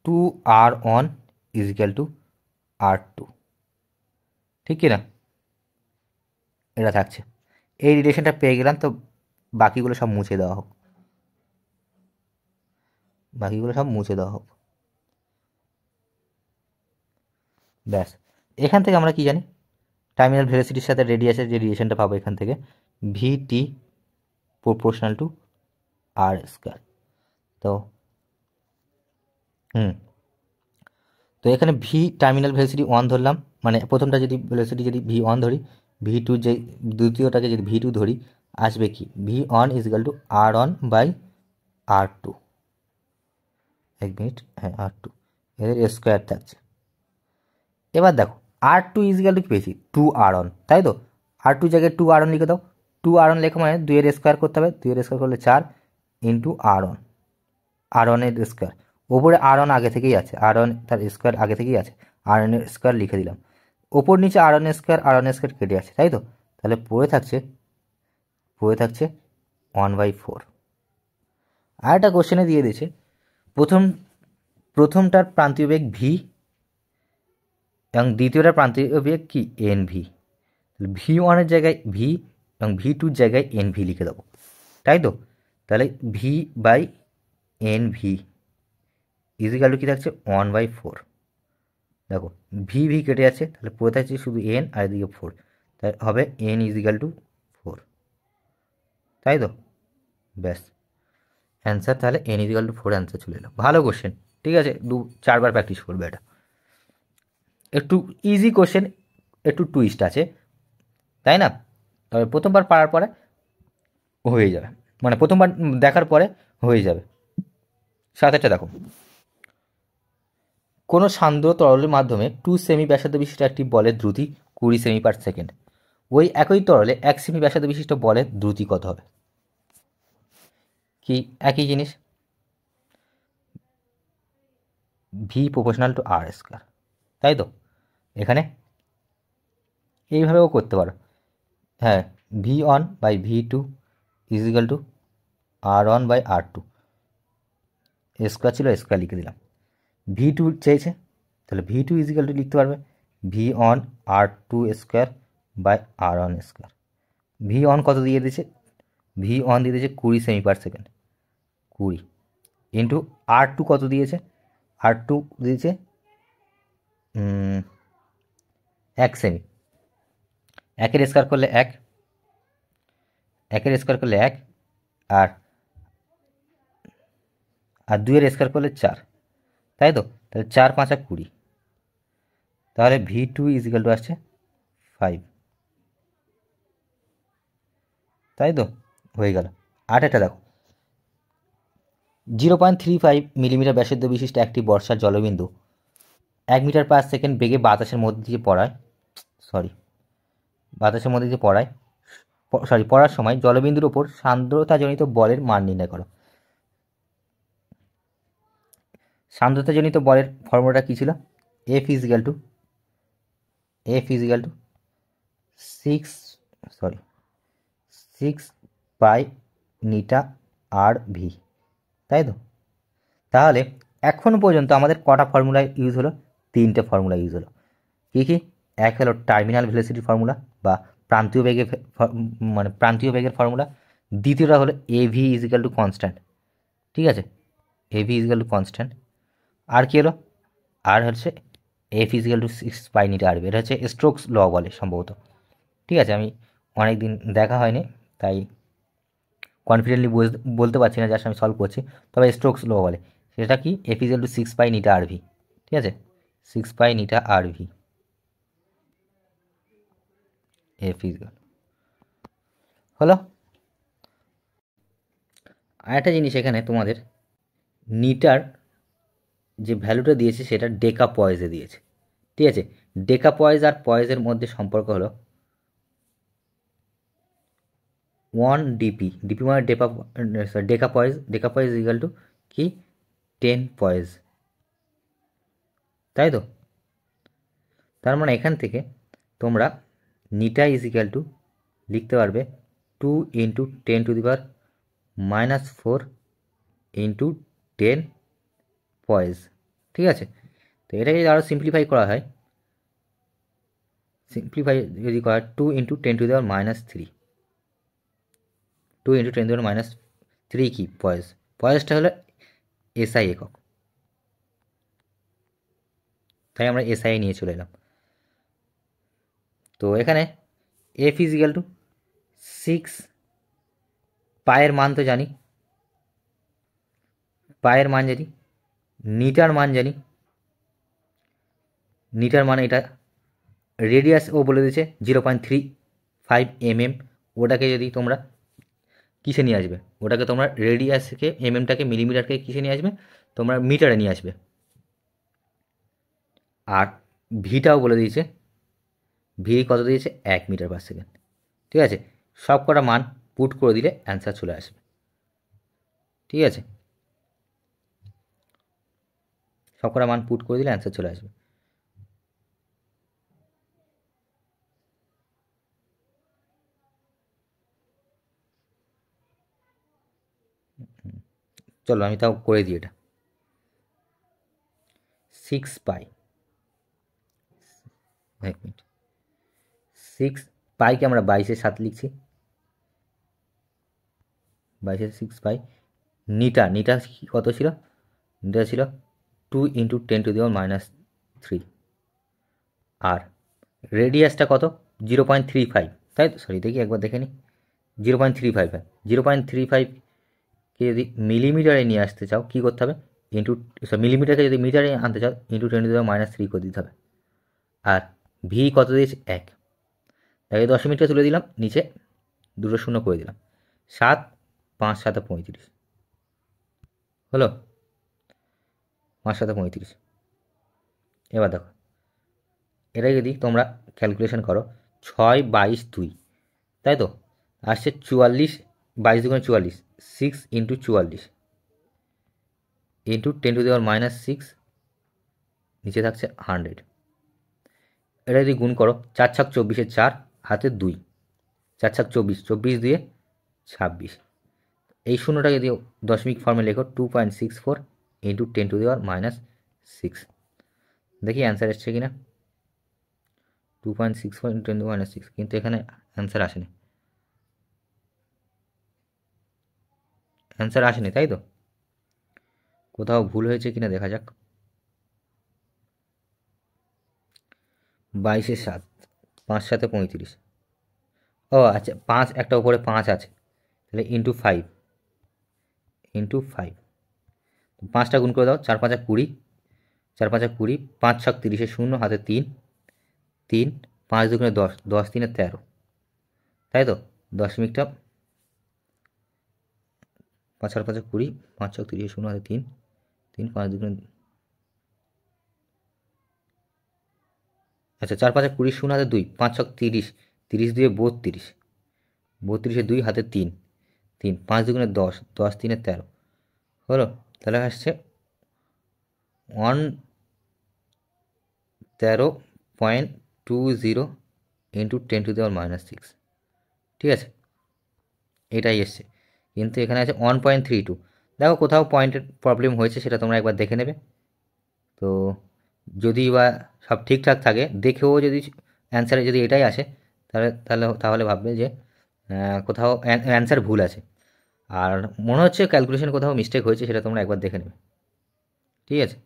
2r1 ইজিক্যাল টু r2, ঠিক কি না, এটা থাকছে। এই রিলেশনটা পেয়ে গেলাম, তো বাকিগুলো সব মুছে দেওয়া হোক, ব্যাস। এখান থেকে আমরা কি জানি, টার্মিনাল ভেলোসিটির সাথে রেডিয়াসের যে রিলেশনটা পাবো এখান থেকে, ভিটি প্রপোর্শনাল টু আর স্কয়ার। তো তো এখানে ভি টার্মিনাল ভেলোসিটি 1 ধরলাম, মানে প্রথমটা যদি ভেলোসিটি যদি v1 ধরি, v2 যে দ্বিতীয়টাকে যদি v2 ধরি, আসবে কি v1 ইজিক্যাল টু r1/r2, এক মিনিট, হ্যাঁ r2, এদের স্কোয়ার থাকছে। এবার দেখো r2 ইজিক্যাল টু কি পেয়েছি 2r1, তাই তো। r2 জায়গায় 2r1 লিখে দাও, 2r1 লেখা মানে 2-এর স্কোয়ার করতে হবে, 2-এর স্কোয়ার করলে 4 × r1 এর স্কোয়ার। ওপরে r1 আগে থেকেই আছে, r1 তার স্কোয়ার আগে থেকেই আছে, r1 এর স্কোয়ার লিখে দিলাম। ওপর নিচে r1 এর স্কোয়ার কেটে আছে, তাই তো। তাহলে পড়ে থাকছে 1/4। আর একটা কোশ্চেনে দিয়ে দিয়েছে প্রথমটার প্রান্তীয় বেগ ভি এবং দ্বিতীয়টার প্রান্তীয় বেগ কি এনভি। তাহলে v1-এর জায়গায় ভি এবং v2-র জায়গায় এনভি লিখে দেবো, তাই তো। তাহলে v/nv ইজিক্যাল টু কী থাকছে 1/4। দেখো ভি কেটে যাচ্ছে, তাহলে পড়ে থাকছে শুধু এন, আর এদিকে 4, তাই হবে n ইজিক্যাল টু 4, তাই তো। ব্যাস অ্যান্সার, তাহলে n ইজিক্যাল টু 4 অ্যান্সার চলে এলো। ভালো কোশ্চেন, ঠিক আছে, 4বার প্র্যাকটিস করবে এটা। একটু ইজি কোশ্চেন, একটু টুইস্ট আছে, তাই না। তবে প্রথমবার পারার পরে হয়ে যাবে, মানে প্রথমবার দেখার পরে হয়ে যাবে। সাথেটা দেখো, কোনো সান্দ্র তরলের মাধ্যমে 2 সেমি ব্যাসার্ধ বিশিষ্ট একটি বলের দ্রুতি 20 সেমি/সেকেন্ড। ওই একই তরলে 1 সেমি ব্যাসার্ধ বিশিষ্ট বলের দ্রুতি কত হবে? কি একই জিনিস, V proportional to R square, তাই তো। এখানে এইভাবেও করতে পারো, হ্যাঁ, v1/v2 is equal to r1/r2, square ছিল স্কোয়ার লিখে দিলাম। v2 চেয়েছে, তাহলে v2 ইজিক্যাল টু লিখতে পারবে v1r2² v1 কত দিয়ে দিয়েছে, v1 দিয়ে দিয়েছে 20 সেমি/সেকেন্ড, 20 ইন্টু r2 কত দিয়েছে, r2 দিয়েছে 1 সেমি। 1-এর স্কোয়ার করলে 1, 1-এর স্কোয়ার করলে 1, আর 2-এর স্কোয়ার করলে 4, তাই তো। তাহলে 4×5 = 20, তাহলে v2 ইজিক্যাল টু আসছে 5, তাই তো, হয়ে গেল। আরেকটা দেখো, 0.35 মিলিমিটার ব্যাসার্ধ বিশিষ্ট একটি বর্ষার জলবিন্দু 1 মিটার/সেকেন্ড বেগে বাতাসের মধ্যে দিয়ে পড়ার সময় জলবিন্দুর ওপর সান্দ্রতাজনিত বলের মান নির্ণয় করো। সান্দ্রতাজনিত বলের ফর্মুলাটা কী ছিল, F ইজিক্যাল টু 6π/r_v, তাই তো। তাহলে এখন পর্যন্ত আমাদের কটা ফর্মুলা ইউজ হলো, 3টে ফর্মুলা ইউজ হলো। কী কী, এক হলো টার্মিনাল ভেলোসিটির ফর্মুলা বা প্রান্তীয় বেগের ফর্মুলা, দ্বিতীয়টা হলো এভি ইজিক্যাল টু কনস্ট্যান্ট, ঠিক আছে, এভি ইজিক্যাল টু কনস্ট্যান্ট। আর কী হলো, আর হচ্ছে এফ ইজিক্যাল টু 6 পাই নিটা আরবি। এটা হচ্ছে স্ট্রোকস ল বলে সম্ভবত, ঠিক আছে। আমি অনেক দিন দেখা হয়নি তাই কনফিডেন্টলি বলতে পারছি না, জাস্ট আমি সলভ করছি। তবে স্ট্রোকস ল বলে সেটা কি, এফ ইজিক্যাল টু 6 পাই নিটা আরভি, ঠিক আছে, 6 পাই নিটা আরভি এফ ইজিক্যাল হলো। আরেকটা জিনিস এখানে তোমাদের নিটার যে ভ্যালুটা দিয়েছে সেটা ডেকা পয়েজে দিয়েছে, ঠিক আছে। ডেকা পয়েজ আর পয়েজের মধ্যে সম্পর্ক হলো 1 ডিপি, ডিপি মানে ডেকা পয়েজ, ডেকা পয়েজ ইকুয়াল টু কি 10 পয়েজ, তাই তো। তার মানে এখান থেকে তোমরা নিটা ইজ ইকুয়াল টু লিখতে পারবে 2 into 10 to the power -4 into 10 পয়েজ, ঠিক আছে। তো এটাকে যদি আরও সিম্পলিফাই করা হয়, সিম্পলিফাই যদি করা হয় 2 into 10 to the power -3, 2 into 10 to the power -3 কি পয়েজ, পয়েজটা হলো এসআই একক, তাই আমরা এসআই নিয়ে চলে এলাম। তো এখানে এফ ইজিক্যাল টু 6 পায়ের মান তো জানি, পায়ের মান জানি, নিটার মান জানি, নিটার মান এটা রেডিয়াস ও বলে দিয়েছে 0.35 mm, ওটাকে যদি তোমরা কিসে নিয়ে আসবে, ওটাকে তোমরা রেডিয়াসকে এমএমটাকে মিলিমিটারকে কিসে নিয়ে আসবে, তোমরা মিটারে নিয়ে আসবে। আর ভিটাও বলে দিয়েছে, ভি কত দিয়েছে 1 মিটার পার সেকেন্ড, ঠিক আছে। সব কটা মান পুট করে দিলে অ্যান্সার চলে আসবে, ঠিক আছে। সব কটা মান পুট করে দিলে অ্যান্সার চলে আসবে। চলো আমি তাও করে দিই এটা। 6 পাই, 1 মিনিট, 6 পাইকে আমরা 22/7 লিখছি, 22/6 পাই। নিটা, নিটা কত ছিল, নিটা ছিল 2 ইন্টু 10 টু দি পাওয়ার -3, আর রেডিয়াসটা কত 0.35, তাই তো, সরি দেখি একবার দেখে নিই, 0.35, 0.35কে যদি মিলিমিটারে নিয়ে আসতে চাও কী করতে হবে, ইন্টু মিলিমিটারকে যদি মিটারে আনতে চাও ইন্টু 10 টু দি পাওয়ার -3 করে দিতে হবে। আর ভি কত দিয়েছে 1, তাকে 10 মিনিটে তুলে দিলাম, নিচে 2 শূন্য করে দিলাম, 7 5 7 35 হলো, 5 7 35। এবার দেখো এটা যদি তোমরা ক্যালকুলেশন করো 6 22 2, তাই তো, আসছে 44, 22 2 44, 6 ইন্টু 44 ইন্টু 10 টু দি পাওয়ার -6, নিচে থাকছে 100। এটা যদি গুণ করো 4 ছক 24, 4 হাতে 2, 4 ছক 24, 24 দিয়ে 26, এই শূন্যটা যদি দশমিক ফর্মে লেখো 2.64 ইন্টু 10 টু দি পাওয়ার -6, দেখি অ্যান্সার এসছে কি না, 2.64 ইন্টু 10 টু দি পাওয়ার -6, কিন্তু এখানে অ্যান্সার আসেনি, অ্যান্সার আসেনি, তাই তো। কোথাও ভুল হয়েছে কিনা দেখা যাক। 22/7, 5 7 35, ও আচ্ছা 5 একটা উপরে 5 আছে, তাহলে ইন্টু 5, ইন্টু 5, 5টা গুণ করে দাও, 4 5 20, 4 5 20, 5 ছক 30, শূন্য হাতে 3, 3 5 2 10, 10 3 13, তাই তো। দশমিকটা 5 4 5 20, 5 ছক 30, শূন্য হাতে 3, 3 5 2, আচ্ছা 4 5 20, শূন্য হাতে 2, 5 ছক 30, 30 2 32, 32 2 হাতে 3, 3 5 2 10, 10 3 13 হলো, তাহলে আসছে 113.20 ইন্টু 10 টু দি পাওয়ার -6, ঠিক আছে, এটাই এসছে। কিন্তু এখানে আছে 1.32, দেখো কোথাও পয়েন্টের প্রবলেম হয়েছে সেটা তোমরা একবার দেখে নেবে। তো যদি বা সব ঠিকঠাক থাকে, দেখেও যদি অ্যান্সারে যদি এটাই আসে, তাহলে তাহলে তাহলে ভাববে যে কোথাও অ্যান্সার ভুল আছে, আর মনে হচ্ছে ক্যালকুলেশন কোথাও মিস্টেক হয়েছে, সেটা তোমরা একবার দেখে নেবে, ঠিক আছে।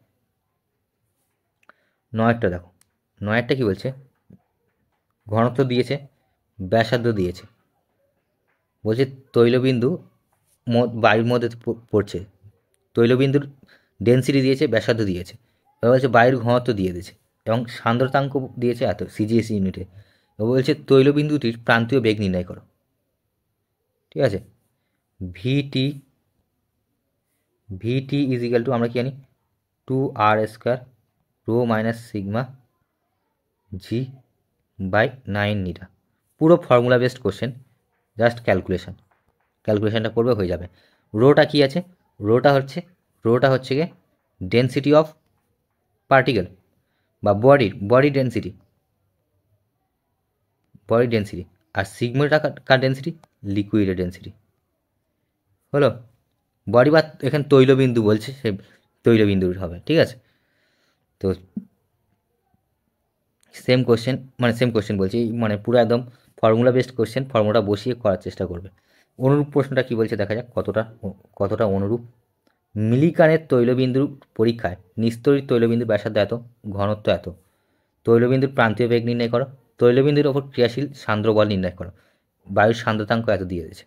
নয়েরটা দেখো, নয়েরটা কী বলছে, ঘনত্ব দিয়েছে, ব্যাসার্ধ দিয়েছে, বলছে তৈলবিন্দু বায়ুর মধ্যে পড়ছে, তৈলবিন্দুর ডেন্সিটি দিয়েছে, ব্যাসার্ধ দিয়েছে, এবার বলছে বায়ুর ঘনত্ব দিয়ে দিয়েছে এবং সান্দ্রতাঙ্ক দিয়েছে এত সিজিএস ইউনিটে। এবার বলছে তৈলবিন্দুটির প্রান্তীয় বেগ নির্ণয় করো। ঠিক আছে, VT VT is equal to আমরা কি জানি 2r² rho minus sigma G by 9 নিটা। পুরো ফর্মুলা বেসড কোশ্চেন, জাস্ট ক্যালকুলেশনটা করবে হয়ে যাবে। রোটা কি আছে, রোটা হচ্ছে গিয়ে ডেন্সিটি অফ পার্টিকেল বা বডি ডেন্সিটি, আর সিগমাটা কার ডেন্সিটি, লিকুইডের ডেন্সিটি। হলো, বডি বা এখানে তৈলবিন্দু বলছে, সে তৈলবিন্দুর হবে। ঠিক আছে, তো সেম কোশ্চেন বলছি, মানে পুরো একদম ফর্মুলা বেসড কোশ্চেন, ফর্মুলাটা বসিয়ে করার চেষ্টা করবে। অনুরূপ প্রশ্নটা কি বলছে দেখা যাক কতটা অনুরূপ। মিলিকানের তৈলবিন্দুর পরীক্ষায় নিস্তরিত তৈলবিন্দুর ব্যাসার্ধ এত, ঘনত্ব এত, তৈলবিন্দুর প্রান্তীয় বেগ নির্ণয় করো, তৈলবিন্দুর ওপর ক্রিয়াশীল সান্দ্র বল নির্ণয় করো, বায়ুর সান্দ্রতাঙ্ক এত দিয়ে দিয়েছে।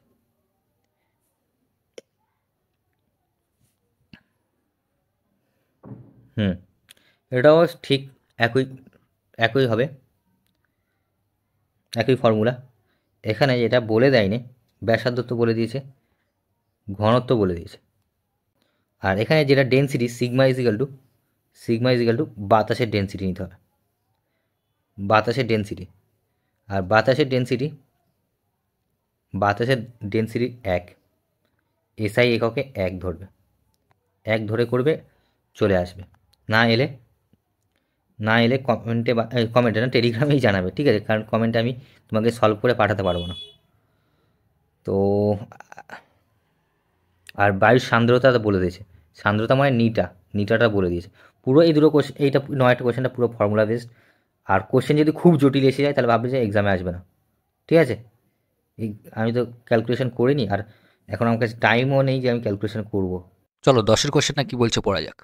এটাও ঠিক একই হবে, একই ফর্মুলা। এখানে যেটা বলে দেয়নি, ব্যাসার্ধ তো বলে দিয়েছে, ঘনত্ব বলে দিয়েছে, আর এখানে যেটা ডেন্সিটি সিগমা ইজিক্যাল টু বাতাসের ডেন্সিটি নিতে হবে, বাতাসের ডেন্সিটি, আর বাতাসের ডেন্সিটি 1, এসআই এককে 1 ধরবে, 1 ধরে করবে, চলে আসবে। না এলে কমেন্টে না, টেলিগ্রামেই জানাবে। ঠিক আছে, কারণ কমেন্টে আমি তোমাকে সলভ করে পাঠাতে পারবো না। তো আর বায়ুর সান্দ্রতা বলে দিয়েছে, সান্দ্রতা মানে নিটাটা বলে দিয়েছে। পুরো এই দুটো কোশ্চেন, এইটা 9টা কোশ্চেনটা পুরো ফর্মুলা বেসড। আর কোশ্চেন যদি খুব জটিল এসে যায় তাহলে ভাববে যে এক্সামে আসবে না। ঠিক আছে, আমি তো ক্যালকুলেশন করিনি, আর এখন আমার কাছে টাইমও নেই যে আমি ক্যালকুলেশন করব। চলো 10-এর কোশ্চেনটা কি বলছে পড়া যাক।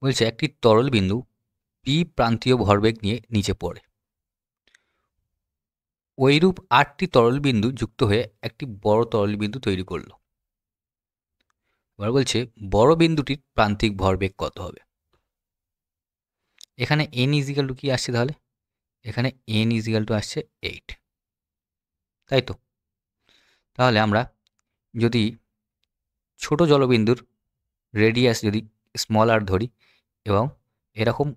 বলছে একটি তরল বিন্দু পি প্রান্তীয় ভরবেগ নিয়ে নিচে পড়ে, ওইরূপ 8টি তরল বিন্দু যুক্ত হয়ে একটি বড় তরল বিন্দু তৈরি করলো। এবার বলছে বড় বিন্দুটির প্রান্তিক ভরবেগ কত হবে। এখানে n ইজিক্যাল টু কি আসছে, তাহলে এখানে n ইজিক্যাল টু আসছে 8, তাই তো। তাহলে আমরা যদি ছোট জলবিন্দুর রেডিয়াস যদি স্মল আর ধরি, এবং এরকম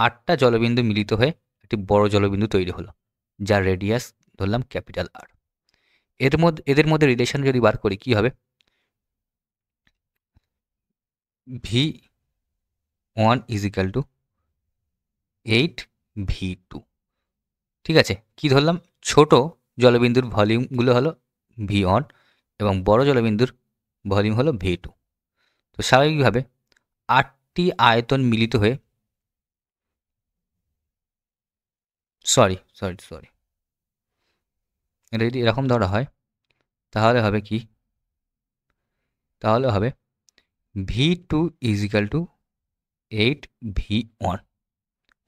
8টা জলবিন্দু মিলিত হয়ে একটি বড় জলবিন্দু তৈরি হলো, যার রেডিয়াস ধরলাম ক্যাপিটাল আর। এদের মধ্যে রিলেশন যদি বার করি কি হবে, V1 ইজিক্যাল টু 8V2। ঠিক আছে, কি ধরলাম, ছোট জলবিন্দুর ভলিউমগুলো হলো V1 এবং বড় জলবিন্দুর ভলিউম হলো V2। তো স্বাভাবিকভাবে 8টি আয়তন মিলিত হয়ে সরি এটা যদি এরকম ধরা হয় তাহলে হবে কি, তাহলে হবে V2 ইজিক্যাল টু 8V1,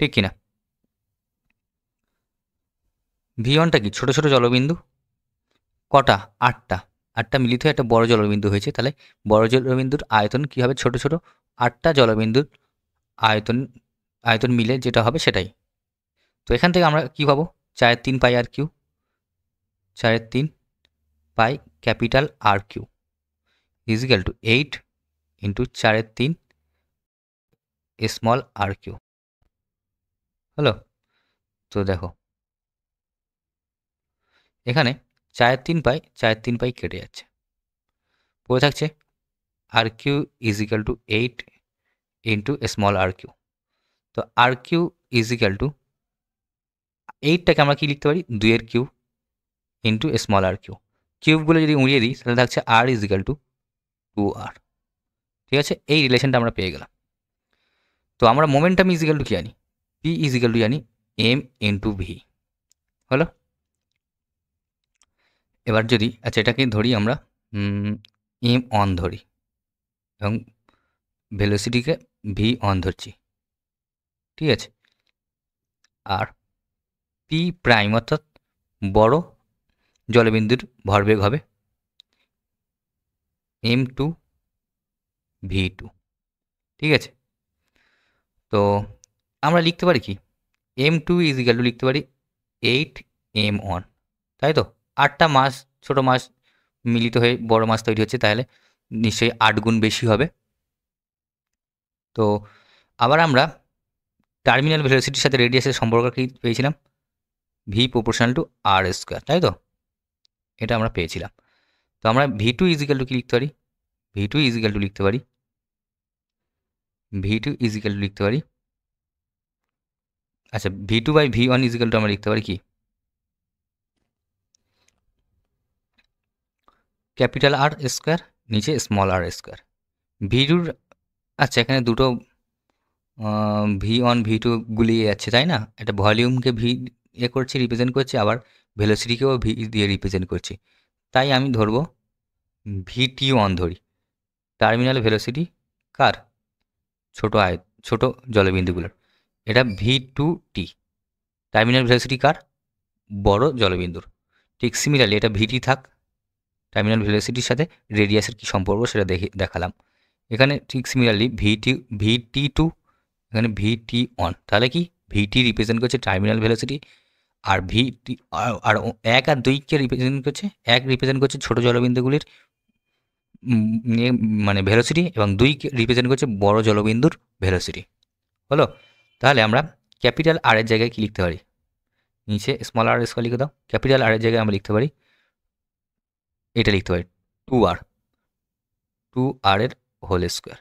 ঠিক কিনা। V1টা কি, ছোট ছোট জলবিন্দু কটা, 8টা মিলিত হয়ে একটা বড় জলবিন্দু হয়েছে, তাহলে বড় জলবিন্দুর আয়তন কি হবে, ছোট ছোট 8টা জলবিন্দুর আয়তন মিলে যেটা হবে সেটাই। তো এখান থেকে আমরা কি পাবো, 4/3 pi R cube, 4/3 pi capital R cube equal to 8 into 4/3 small R cube. হলো, তো দেখো এখানে 4/3 পাই কেটে যাচ্ছে, পড়ে থাকছে R cube equal to 8 into small R cube. তো আর কিউ ইজিক্যাল টু 8টাকে আমরা কি লিখতে পারি, 2-এর cube into small R cube. কিউবগুলো যদি উড়িয়ে দিই তাহলে থাকছে আর ইজিক্যাল টু 2r। ঠিক আছে, এই রিলেশনটা আমরা পেয়ে গেলাম। তো আমরা মোমেন্টাম ইজিক্যাল টু কি জানি, পি ইজিক্যাল টু জানি এম ইন্টু ভি। হলো, এবার যদি আচ্ছা এটাকে ধরি আমরা এম অন ধরি এবং ভেলোসিটিকে ভি অন ধরছি। ঠিক আছে। আর পি প্রাইম অর্থাৎ বড় জলবিন্দুর ভরবেগ হবে m2 v2। ঠিক আছে। তো আমরা লিখতে পারি কি, m2 ইজিক্যাল টু লিখতে পারি 8m1, তাই তো? 8টা মাস, ছোট মাস মিলিত হয়ে বড় মাস তৈরি হচ্ছে, তাহলে নিশ্চয়ই 8 গুণ বেশি হবে। তো আবার আমরা টার্মিনাল ভেলোসিটির সাথে রেডিয়াসের সম্পর্ক কি পেয়েছিলাম, V proportional to R square, তাই তো? এটা আমরা পেয়েছিলাম। তো আমরা v2 ইজিক্যাল টু কি লিখতে পারি, v2 ইজিক্যাল টু লিখতে পারি, v2 ইজিক্যাল টু লিখতে পারি, আচ্ছা v2 by v1 is equal to আমরা লিখতে পারি কি, ক্যাপিটাল আর স্কোয়ার নিচে স্মল আর স্কোয়ার। v2, আচ্ছা এখানে দুটো v1 v2 গুলিয়ে যাচ্ছে, তাই না? এটা ভলিউমকে ভি করছি, রিপ্রেজেন্ট করছি, আবার ভেলোসিটিকেও ভি দিয়ে রিপ্রেজেন্ট করছি। তাই আমি ধরবো vt1 ধরি, টার্মিনাল ভেলোসিটি কার, ছোট জলবিন্দুগুলোর। এটা v2t, টার্মিনাল ভেলোসিটি কার, বড় জলবিন্দুর। ঠিক সিমিলারলি এটা vt থাক, টার্মিনাল ভেলোসিটির সাথে রেডিয়াসের কী সম্পর্ক সেটা দেখালাম। এখানে ঠিক সিমিলারলি vt2, এখানে vt1, তাহলে কি vt রিপ্রেজেন্ট করছে টার্মিনাল ভেলোসিটি, আর ভিটি আর 1 আর 2কে রিপ্রেজেন্ট করছে, 1 রিপ্রেজেন্ট করছে ছোটো জলবিন্দুগুলির মানে ভেলোসিটি, এবং 2কে রিপ্রেজেন্ট করছে বড় জলবিন্দুর ভেলোসিটি। হলো? তাহলে আমরা ক্যাপিটাল আর এর জায়গায় কী লিখতে পারি, নিচে স্মল আর স্কোয়ার লিখে দাও, ক্যাপিটাল আর এর জায়গায় আমরা লিখতে পারি, এটা লিখতে পারি 2r এর হোল স্কোয়ার।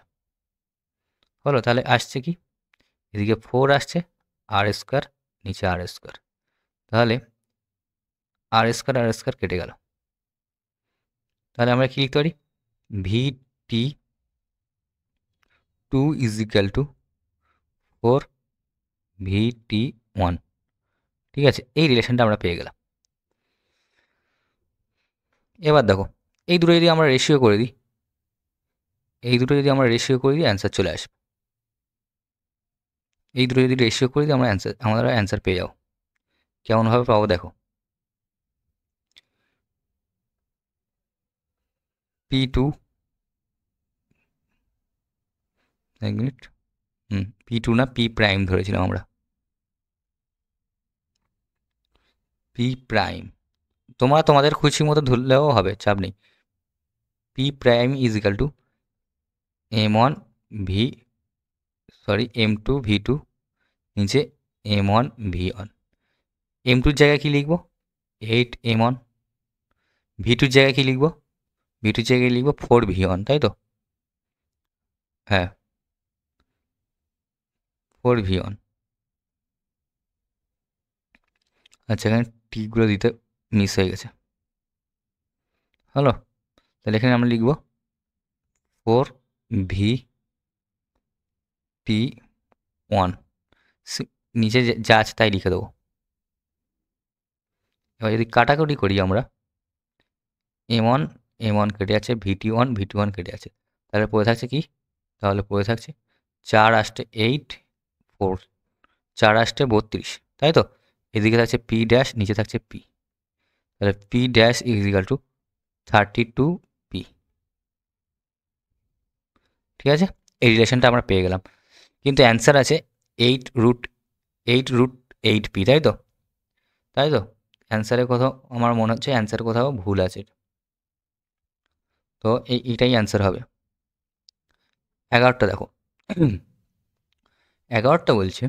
হলো? তাহলে আসছে কি, এদিকে 4 আসছে, আর স্কোয়ার নিচে আর স্কোয়ার, তাহলে আর স্কোয়ার কেটে গেল। তাহলে আমরা কি লিখতে পারি, vt2 ইজিক্যাল টু 4 vt1। ঠিক আছে, এই রিলেশনটা আমরা পেয়ে গেলাম। এবার দেখো, এই দুটো যদি আমরা রেশিও করে দিই, অ্যান্সার চলে আসবে। এই দুটো যদি রেশিও করে দিই আমরা অ্যান্সার পেয়ে যাবো। কেমনভাবে পাবো দেখো, p2, এক মিনিট, p2 না p প্রাইম ধরেছিলাম আমরা, p প্রাইম, তোমরা তোমাদের খুশি মতো ধরলেও হবে, চাপ নেই। p prime is equal two m2 v2 নিচে m1 v1। m2-র জায়গায় কি লিখবো, 8m1, v2-র জায়গায় কি লিখবো, v2-র জায়গায় লিখবো 4v1, তাই তো? হ্যাঁ, 4v1। আচ্ছা, এখানে টিগুলো দিতে মিস হয়ে গেছে। হলো? তাহলে এখানে আমরা লিখব 4vt1, নিচে যা আছে তাই লিখে দেবো। এবার যদি কাটাকুটি করি আমরা, m1 কেটে আছে, vt1 কেটে আছে, তাহলে পড়ে থাকছে কি, তাহলে পড়ে থাকছে 4 আসতে 8, 4 4 আসতে 32, তাই তো? এদিকে থাকছে p ড্যাশ, নিচে থাকছে p, তাহলে p dash is equal two 32p। ঠিক আছে, এই রিলেশনটা আমরা পেয়ে গেলাম, কিন্তু অ্যান্সার আছে 8√8p, তাই তো? অ্যান্সারের কোথাও আমার মনে হচ্ছে অ্যান্সার কোথাও ভুল আছে, তো এইটাই অ্যান্সার হবে। 11টা দেখো, 11টা বলছে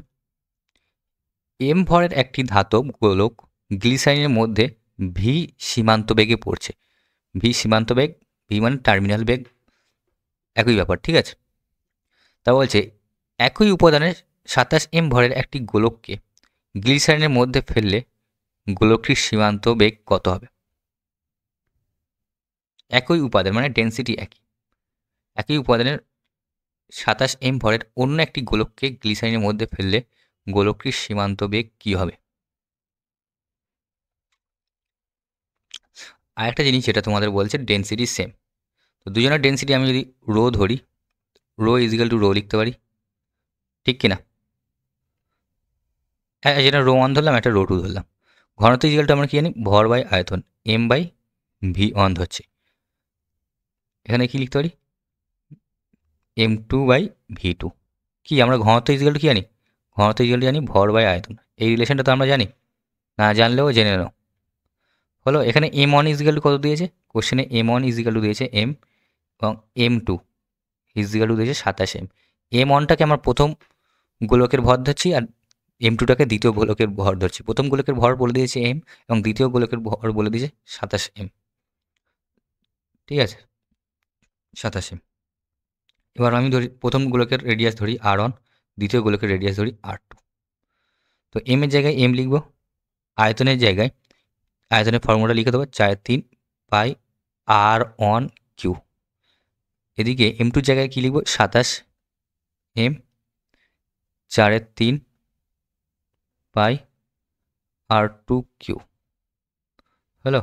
m ভরের একটি ধাতব গোলক গ্লিসারিনের মধ্যে ভি সীমান্ত বেগে পড়ছে। ভি সীমান্ত বেগ, ভি মানে টার্মিনাল বেগ, একই ব্যাপার, ঠিক আছে? তা বলছে একই উপাদানের 27m ভরের একটি গোলককে গ্লিসারিনের মধ্যে ফেললে গোলকটির সীমান্ত বেগ কত হবে? একই উপাদান মানে ডেন্সিটি একই উপাদানের 27m ভরের অন্য একটি গোলককে গ্লিসারিনের মধ্যে ফেললে গোলকটির সীমান্ত বেগ কী হবে? আরেকটা জিনিস যেটা তোমাদের বলছে ডেন্সিটি সেম, তো দুজনের ডেন্সিটি আমি যদি রো ধরি, রো ইজিক্যাল টু রো লিখতে পারি, ঠিক কি না? যেটা রো 1 ধরলাম, একটা রো 2 ধরলাম। ঘনত্ব ইজিক্যাল টু আমরা কি জানি, ভর বাই আয়তন, এম বাই ভি ওয়ান ধরছি। এখানে কি লিখতে পারি, M2 বাই V2। কি আমরা ঘনত্ব ইজিক্যাল টু কি জানি, ঘনত্ব ইজিক্যাল টু জানি ভর বাই আয়তন। এই রিলেশনটা তো আমরা জানি, না জানলেও জেনে নাও। হলো এখানে M1 ইজিক্যাল টু কত দিয়েছে, কোশ্চেনে M1 ইজিক্যাল টু দিয়েছে M, এবং M2 ইজিক্যাল টু দিয়েছে 27 M। M1টাকে আমার প্রথম গোলকের ভর ধরছি, আর M2টাকে দ্বিতীয় গোলকের ভর ধরছি। প্রথম গোলকের ভর বলে দিয়েছে M, এবং দ্বিতীয় গোলকের ভর বলে দিয়েছে 27 M। ঠিক আছে, 27 M। এবার আমি ধরি প্রথম গোলকের রেডিয়াস ধরি R1, দ্বিতীয় গোলকের রেডিয়াস ধরি R2। তো এম এর জায়গায় এম লিখব, আয়তনের জায়গায় আয়তনের ফর্মুলা লিখে দেবো 4/3 π/r1 কিউ। এদিকে M2 জায়গায় কী লিখব, 27 M 4/3 π/r2 কিউ। হলো,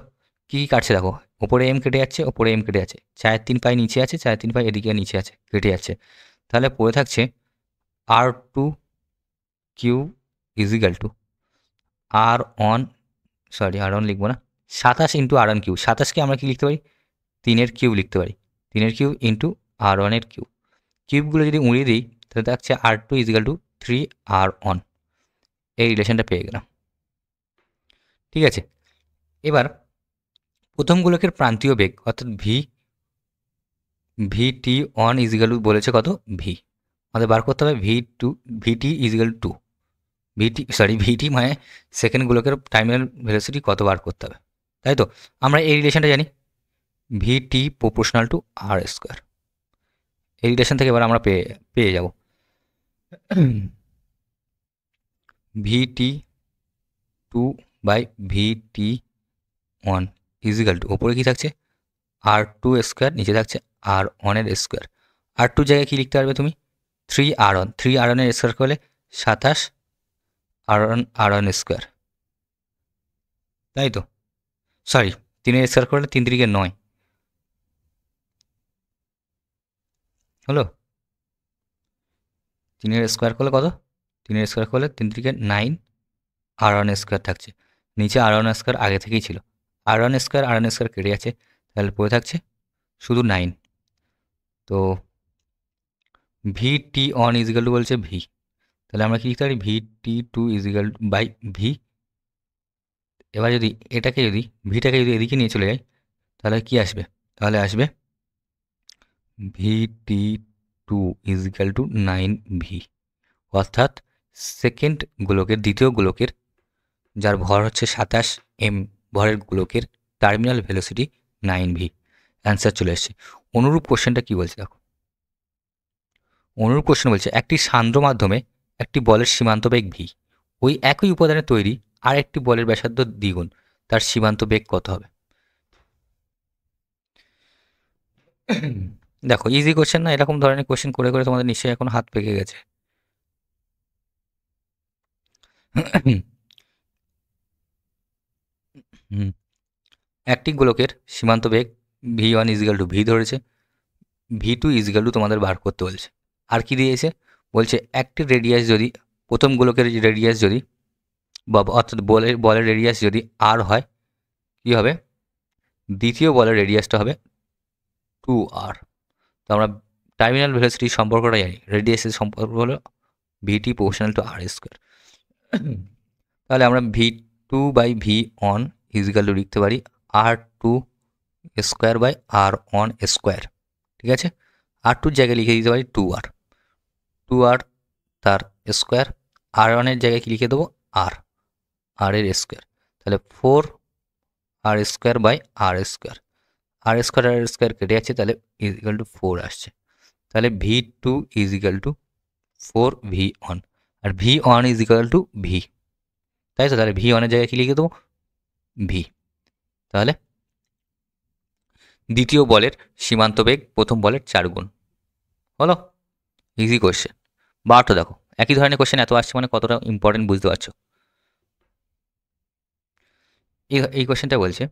কী কী কাটছে দেখো, ওপরে এম কেটে যাচ্ছে, ওপরে এম কেটে যাচ্ছে, 4/3 π নিচে আছে, 4/3 π এদিকে নিচে আছে, কেটে যাচ্ছে। তাহলে পড়ে থাকছে R2 Q equal two R1, sorry R1 লিখবো না, 27 ইন্টু R1 কিউ। 27কে আমরা কি লিখতে পারি, 3-এর কিউব লিখতে পারি, 3-এর কিউব ইন্টু R1-এর কিউব। কিউবগুলো যদি উড়িয়ে দিই তাহলে থাকছে R2 ইজিক্যাল টু 3R1। এই রিলেশনটা পেয়ে গেলাম। ঠিক আছে, এবার প্রথম গোলকের প্রান্তীয় বেগ অর্থাৎ VT1 ইজিক্যাল টু বলেছে কত, ভি। আমাদের বার করতে হবে VT ইজিক্যাল টু ভিটি মানে সেকেন্ড গোলকের টার্মিনাল ভেলোসিটি কত বার করতে হবে, তাই তো। আমরা এই রিলেশনটা জানি, ভিটি প্রপোর্শনাল টু আর স্কোয়ার। এই রিলেশন থেকে এবার আমরা পেয়ে যাব VT2/VT1 ইজিক্যাল টু, ওপরে কী থাকছে R2 স্কোয়ার, নিচে থাকছে R1-এর স্কোয়ার। R2 জায়গায় কী লিখতে পারবে তুমি, 3R1, 3R1-এর স্কোয়ার করলে 27 R1 স্কোয়ার, তাই তো। সরি, 3-এর স্কোয়ার করলে 3×3 = 9 হলো। 3-এর স্কোয়ার করলে কত, 3-এর স্কোয়ার করলে 3×3 = 9 R1 স্কোয়ার থাকছে, নিচে R1 স্কোয়ার আগে থেকেই ছিল, R1 স্কোয়ার কেটে যাচ্ছে, তাহলে পড়ে থাকছে শুধু 9। তো VT1 ইজিক্যাল টু বলছে ভি, তাহলে আমরা কি লিখতে পারি, VT2 ইজিক্যাল বাই ভি। এবার যদি ভিটাকে যদি এদিকে নিয়ে চলে যাই তাহলে কি আসবে, তাহলে আসবে VT2 ইজিক্যাল টু 9V, অর্থাৎ সেকেন্ড গোলকের, দ্বিতীয় গোলকের যার ভর হচ্ছে 27 M, ভরের গোলকের টার্মিনাল ভেলোসিটি 9V। অ্যান্সার চলে এসছে। অনুরূপ কোশ্চেনটা কি বলছে দেখো, অনুরূপ কোশ্চেন বলছে একটি সান্দ্র মাধ্যমে একটি বলের সীমান্ত বেগ ভি, ওই একই উপাদানে তৈরি আর একটি বলের ব্যাসার্ধ দ্বিগুণ, তার সীমান্ত বেগ কত হবে। দেখো ইজি কোশ্চেন না, এরকম ধরনের কোশ্চেন করে করে তোমাদের নিশ্চয়ই এখন হাত পেকে গেছে। একটি গোলকের সীমান্ত বেগ V1 ইজিক্যাল টু ভি ধরেছে, V2 ইজিক্যাল টু তোমাদের বার করতে বলছে। আর কি দিয়েছে, বলছে একটি রেডিয়াস যদি, প্রথম গোলকের রেডিয়াস যদি, বা অর্থাৎ বলের রেডিয়াস যদি R হয়, কি হবে, দ্বিতীয় বলের রেডিয়াসটা হবে 2R। তো আমরা টার্মিনাল ভেলোসিটির সম্পর্কটা জানি, রেডিয়াসের সম্পর্ক হলো ভিটি প্রপোর্শনাল টু আর স্কোয়ার। তাহলে আমরা V2/V1 ইজিক্যাল টু লিখতে পারি R2 square by R1 square. ঠিক আছে, R2-র জায়গায় লিখে দিতে পারি 2R তার স্কোয়ার, R1-এর জায়গায় কি লিখে দেবো, R-এর স্কোয়ার। তাহলে 4R square by R square, R square কেটে যাচ্ছে, তাহলে ইজিক্যাল টু 4 আসছে। তাহলে V2 ইজিক্যাল টু 4V1, আর V1 ইজিক্যাল টু ভি, তাই তো। তাহলে V1-এর জায়গায় কি লিখে দেবো, ভি। তাহলে দ্বিতীয় বলের সীমান্ত বেগ প্রথম বলের 4 গুণ হলো। Easy question. বারটা দেখো, একই ধরনের কোশ্চেন এত আসছে মানে কতটা ইম্পর্টেন্ট বুঝতে পারছো। এই কোশ্চেনটা বলছে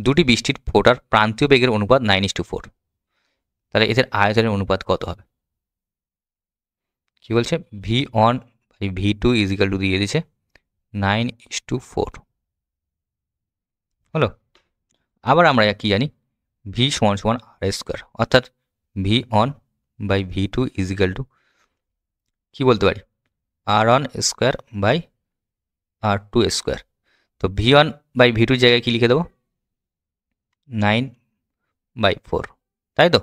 দুটি বৃষ্টির ফোঁটার প্রান্তীয় বেগের অনুপাত 9:4, তাহলে এদের আয়তনের অনুপাত কত হবে। কি বলছে V1/V2 ইজিক্যাল টু দিয়ে দিয়েছে 9:4 হলো। আবার আমরা কি জানি V সমান সমান R স্কোয়ার, অর্থাৎ V1/V2 ইজিক্যাল টু কী বলতে পারি R1 square by R2 square. তো V1/V2 জায়গায় কি লিখে দেবো 9/4, তাই তো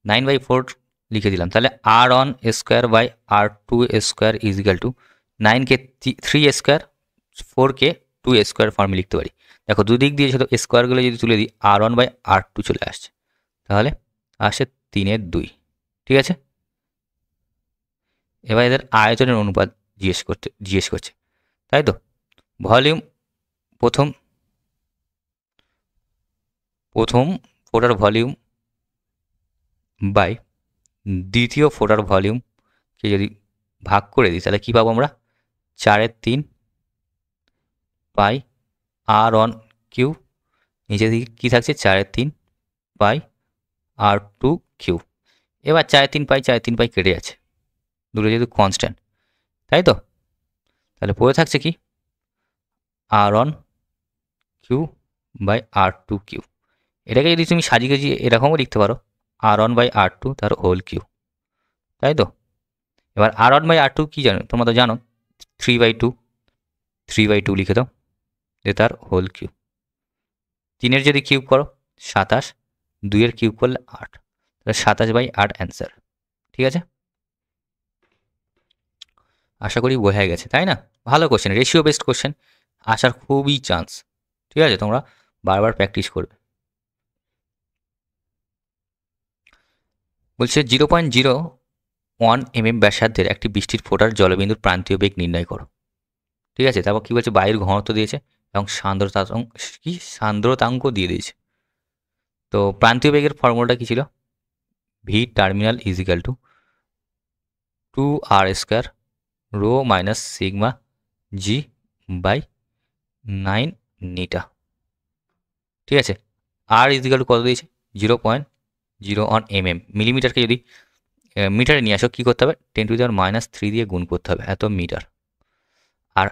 9/4 লিখে দিলাম। তাহলে R1 square by R2 square equal to 9কে 3 স্কোয়ার, 4কে 2 স্কোয়ার ফর্মে লিখতে পারি। দেখো দুদিক দিয়ে শুধু স্কোয়ারগুলো যদি তুলে দিই R1/R2 চলে আসছে, তাহলে আসে 3/2। ঠিক আছে, এবার এদের আয়তনের অনুপাত জিজ্ঞেস করছে, তাই তো। ভলিউম প্রথম ফোটার ভলিউম বাই দ্বিতীয় ফোটার ভলিউমকে যদি ভাগ করে দিই তাহলে কী পাবো আমরা 4/3 পাই R1³ নিচে দিকে কী থাকছে 4/3 পাই R2³। এবার 4/3 পাই কেটে যাচ্ছে, দুটো যেহেতু কনস্ট্যান্ট, তাই তো। তাহলে পড়ে থাকছে কি R1³ বাই R2³। এটাকে যদি তুমি সাজিয়ে গেজিয়ে এরকমও লিখতে পারো R1/R2 তার হোল কিউ, তাই তো। এবার R1/R2 কী জানো, তোমরা তো জানো 3/2 লিখে দাও, যে তার হোল কিউব। 3-এর যদি কিউব করো 27, 2-এর কিউব করলে 8, তাহলে 27/8 অ্যান্সার। ঠিক আছে, আশা করি বোঝা গেছে, তাই না। ভালো কোশ্চেন, রেশিও বেসড কোশ্চেন আসার খুবই চান্স। ঠিক আছে, তোমরা বারবার প্র্যাকটিস করবে। বলছে 0.01 mm ব্যাসার্ধের একটি বৃষ্টির ফোঁটার জলবিন্দুর প্রান্তীয় বেগ নির্ণয় করো। ঠিক আছে, তারপর কী বলছে বায়ুর ঘনত্ব দিয়েছে এবং সান্দ্রতাঙ্ক দিয়ে দিয়েছে। তো প্রান্তীয় বেগের ফর্মুলাটা কী ছিল, V terminal is equal to 2R square rho minus sigma G by 9 নিটা। ঠিক আছে, আর ইজিক্যাল টু কত দিয়েছে 0.01 mm। মিলিমিটারকে যদি মিটারে নিয়ে আসো কী করতে হবে 10⁻³ দিয়ে গুণ করতে হবে, এত মিটার। আর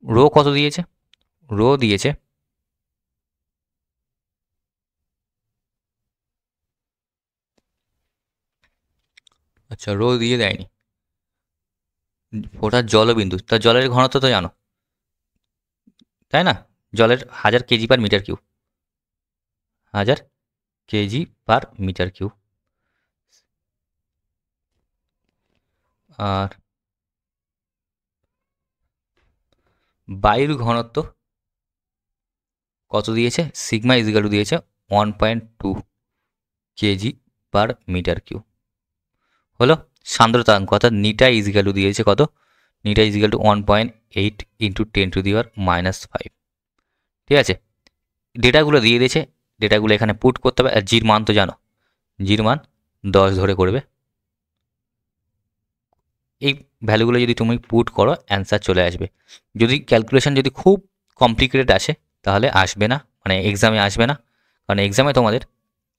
রো কত দিয়েছে, রো দিয়েছে আচ্ছা রো দিয়ে দেয়নি, ওটা জলবিন্দু, তার জলের ঘনত্ব তো জানো, তাই না। জলের 1000 KG per metre cube, 1000 KG per metre cube. আর বায়ুর ঘনত্ব কত দিয়েছে, সিগমা ইজিক্যাল টু দিয়েছে 1.2 কেজি পার মিটার কিউব। হলো সান্দ্রতাঙ্ক, অর্থাৎ নিটা ইজিক্যাল টু দিয়েছে কত, নিটা ইজিক্যাল টু 1.8 ইন্টু 10⁻⁵। ঠিক আছে, ডেটাগুলো দিয়ে দিয়েছে, ডেটাগুলো এখানে পুট করতে হবে। আর জির মান তো জানো, জির মান 10 ধরে করবে। এই ভ্যালুগুলো যদি তুমি পুট করো অ্যান্সার চলে আসবে। যদি ক্যালকুলেশন যদি খুব কমপ্লিকেটেড আসে তাহলে আসবে না, মানে এক্সামে আসবে না। কারণ এক্সামে তোমাদের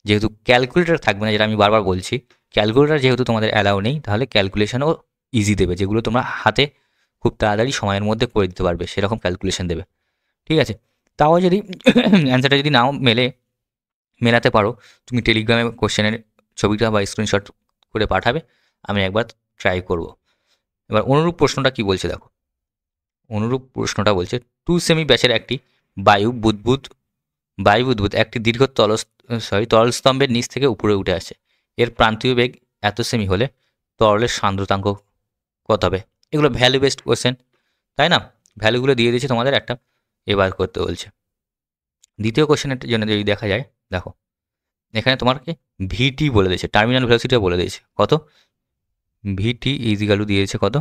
যেহেতু ক্যালকুলেটর থাকবে না, যেটা আমি বারবার বলছি, ক্যালকুলেটর যেহেতু তোমাদের অ্যালাউ নেই, তাহলে ক্যালকুলেশনও ইজি দেবে, যেগুলো তোমরা হাতে খুব তাড়াতাড়ি সময়ের মধ্যে করে দিতে পারবে, সেরকম ক্যালকুলেশন দেবে। ঠিক আছে, তাও যদি অ্যান্সারটা যদি নাও মেলাতে পারো, তুমি টেলিগ্রামে কোশ্চেনের ছবিটা বা স্ক্রিনশট করে পাঠাবে, আমি একবার ট্রাই করব। এবার অনুরূপ প্রশ্নটা কি বলছে দেখো, অনুরূপ প্রশ্নটা বলছে 2 সেমি ব্যাসের একটি বায়ু বুদ্বুদ একটি দীর্ঘ তরল স্তম্ভের নিচ থেকে উপরে উঠে আসে। এর প্রান্তীয় বেগ এত সেমি হলে তরলের সান্দ্রতাঙ্ক কত হবে। এগুলো ভ্যালু বেসড কোশ্চেন, তাই না। ভ্যালুগুলো দিয়ে দিয়েছে তোমাদের, একটা এবার করতে বলছে। দ্বিতীয় কোশ্চেনের জন্য যদি দেখা যায়, দেখো এখানে তোমাকে ভিটি বলে দিয়েছে, টার্মিনাল ভেলোসিটিও বলে দিয়েছে কত, ভিটি ইজিক্যাল টু দিয়েছে কত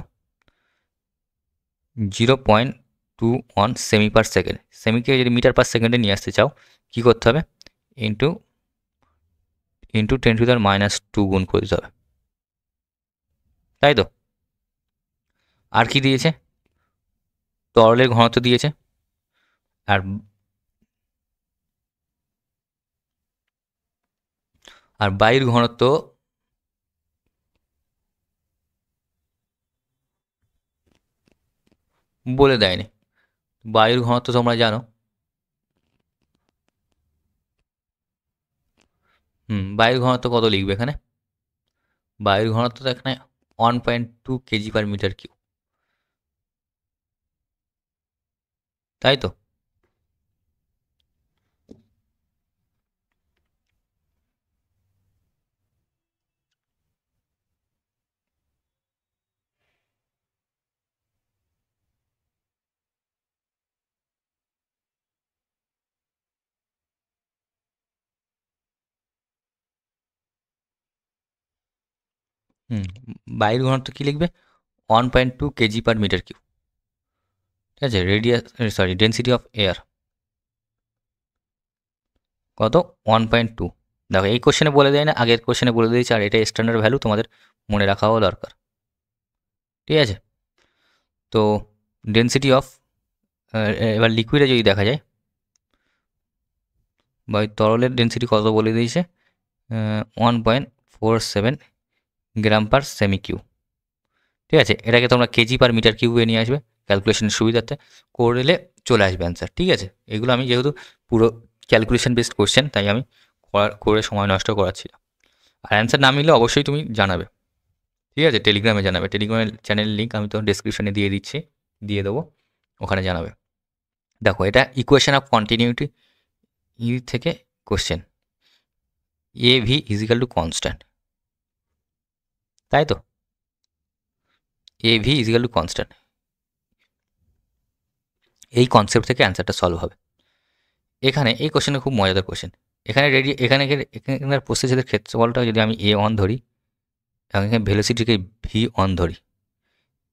0.21 সেমি পার সেকেন্ড। সেমিকে যদি মিটার পার সেকেন্ডে নিয়ে আসতে চাও কী করতে হবে, ইন্টু 10⁻² গুণ করে দিতে হবে, তাই তো। আর কি দিয়েছে, তরলের ঘনত্ব দিয়েছে, আর বায়ুর ঘনত্ব বলে দেয়নি। বায়ুর ঘনত্ব তোমরা জানো, বায়ুর ঘনত্ব কত লিখবে এখানে? বায়ুর ঘনত্ব তো এখানে 1.2 kg/m³, তাই তো? হুম বায়ুর ঘনত্ব কী লিখবে? 1.2 kg/m³, ঠিক আছে? ডেন্সিটি অফ এয়ার কত? 1.2। দেখো এই কোশ্চেনে বলে দেয় না, আগের কোশ্চেনে বলে দিয়েছে, আর এটা স্ট্যান্ডার্ড ভ্যালু, তোমাদের মনে রাখাও দরকার, ঠিক আছে? তো ডেন্সিটি অফ, এবার লিকুইডে যদি দেখা যায়, বা তরলের ডেন্সিটি কত বলে দিয়েছে, 1.47 g/semi-cu, ঠিক আছে? এটাকে তোমরা kg/m³ নিয়ে আসবে ক্যালকুলেশনের সুবিধার্থে, করলে চলে আসবে অ্যান্সার, ঠিক আছে? এগুলো আমি যেহেতু পুরো ক্যালকুলেশন বেসড কোশ্চেন, তাই আমি করে সময় নষ্ট করাচ্ছি না। আর অ্যান্সার না মিললে অবশ্যই তুমি জানাবে, ঠিক আছে? টেলিগ্রামে জানাবে, টেলিগ্রামের চ্যানেলের লিঙ্ক আমি তো ডেসক্রিপশনে দিয়ে দেবো, ওখানে জানাবে। দেখো এটা ইকুয়েশন অফ কন্টিনিউটি থেকে question, A V is equal to constant, তাই তো? এ ভি ইজিক্যাল টু কনস্ট্যান্ট, এই কনসেপ্ট থেকে অ্যান্সারটা সলভ হবে। এখানে এই কোশ্চেনটা খুব মজাদার কোশ্চেন। এখানে প্রস্থচ্ছেদের ক্ষেত্রফলটা যদি আমি A1 ধরি, এবং এখানে ভেলোসিটিকে V1 ধরি,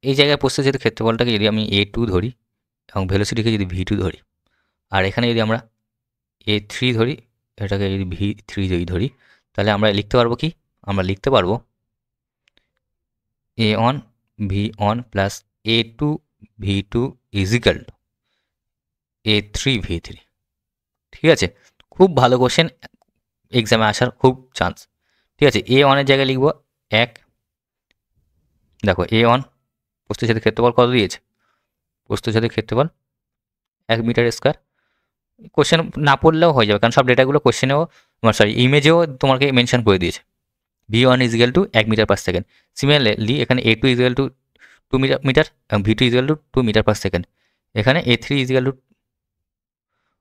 এই জায়গায় প্রস্থচ্ছেদের ক্ষেত্রফলটাকে যদি আমি A2 ধরি, এবং ভেলোসিটিকে যদি V2 ধরি, আর এখানে যদি আমরা A3 ধরি, এটাকে যদি V3 যদি ধরি, তাহলে আমরা লিখতে পারবো কি? আমরা লিখতে পারবো A1 V1 plus A2 V2 is equal two A3 V3, ঠিক আছে? খুব ভালো কোশ্চেন, এক্সামে আসার খুব চান্স, ঠিক আছে? A1-এর জায়গায় লিখবো 1, দেখো A1 প্রস্থচ্ছেদের ক্ষেত্রফল কত দিয়েছে? প্রস্থচ্ছেদের ক্ষেত্রফল 1 মিটার স্কোয়ার। কোশ্চেন না পড়লেও হয়ে যাবে, কারণ সব ডেটাগুলো কোশ্চেনেও, ইমেজেও তোমাকে মেনশন করে দিয়েছে। V1 is equal to 1 metre per second. Similarly এখানে A2 ইজিক্যাল টু 2 মিটার এবং V2 is equal to 2 metre per second. এখানে A3 ইজিক্যাল টু,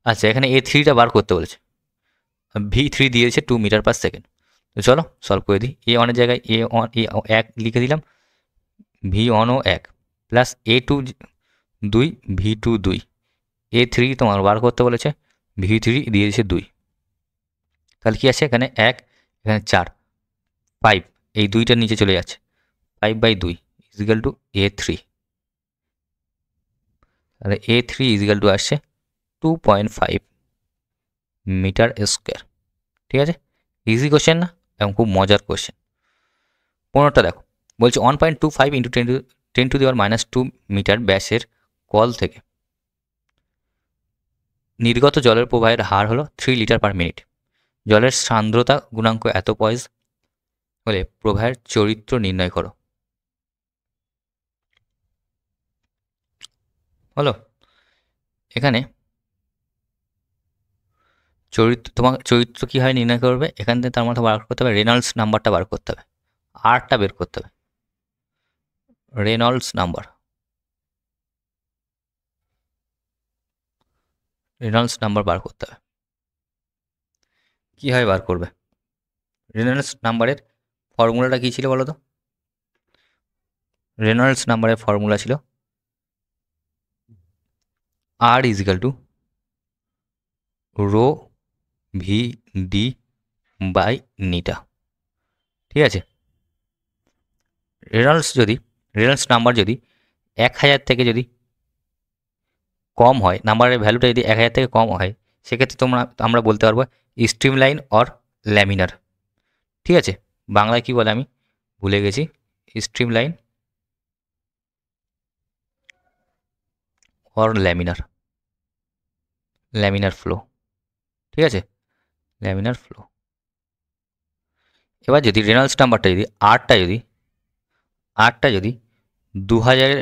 আচ্ছা এখানে A3টা বার করতে বলেছে, V3 দিয়েছে 2 মিটার পার সেকেন্ড। তো চলো সলভ করে দিই। A1-এর জায়গায় A1 লিখে দিলাম, V1ও 1 প্লাস A2 2, V2 2, A3 তোমার বার করতে বলেছে, V3 দিয়েছে 2, তাহলে কি আছে এখানে 1, এখানে 4, 5, এই 2টার নিচে চলে যাচ্ছে, 5/2 ইজিক্যাল টু A3, তাহলে A3 ইজিক্যাল টু আসছে 2.5 মিটার স্কোয়ার, ঠিক আছে? ইজি কোশ্চেন না, এবং খুব মজার কোশ্চেন। 15টা দেখো, বলছে 1.25 ইন্টু 10⁻²² মিটার ব্যাসের কল থেকে নির্গত জলের প্রবাহের হার হলো 3 লিটার পার মিনিট। জলের সান্দ্রতা গুণাঙ্ক এত পয়েস হলে প্রবাহের চরিত্র নির্ণয় করো। হলো, এখানে তোমার চরিত্র কীভাবে নির্ণয় করবে, এখান থেকে তার মধ্যে বার করতে হবে রেনল্ডস নাম্বারটা বার করতে হবে, আরটা বের করতে হবে, রেনল্ডস নাম্বার বার করতে হবে। কীভাবে বার করবে? রেনল্ডস নাম্বারের ফর্মুলাটা কী ছিল বলো তো? রেনল্ডস নাম্বারের ফর্মুলা ছিল R equal to rho V D by নিটা, ঠিক আছে? রেনল্ডস নাম্বার যদি 1000 থেকে যদি কম হয়, নাম্বারের ভ্যালুটা যদি 1000 থেকে কম হয়, সেক্ষেত্রে আমরা বলতে পারবো স্ট্রিম লাইন অর ল্যামিনার, ঠিক আছে? বাংলায় কি বলে আমি ভুলে গেছি, stream line or laminar flow, ঠিক আছে? Laminar flow. এবার যদি রেনল্ডস নাম্বারটা যদি আরটা যদি 2000-এর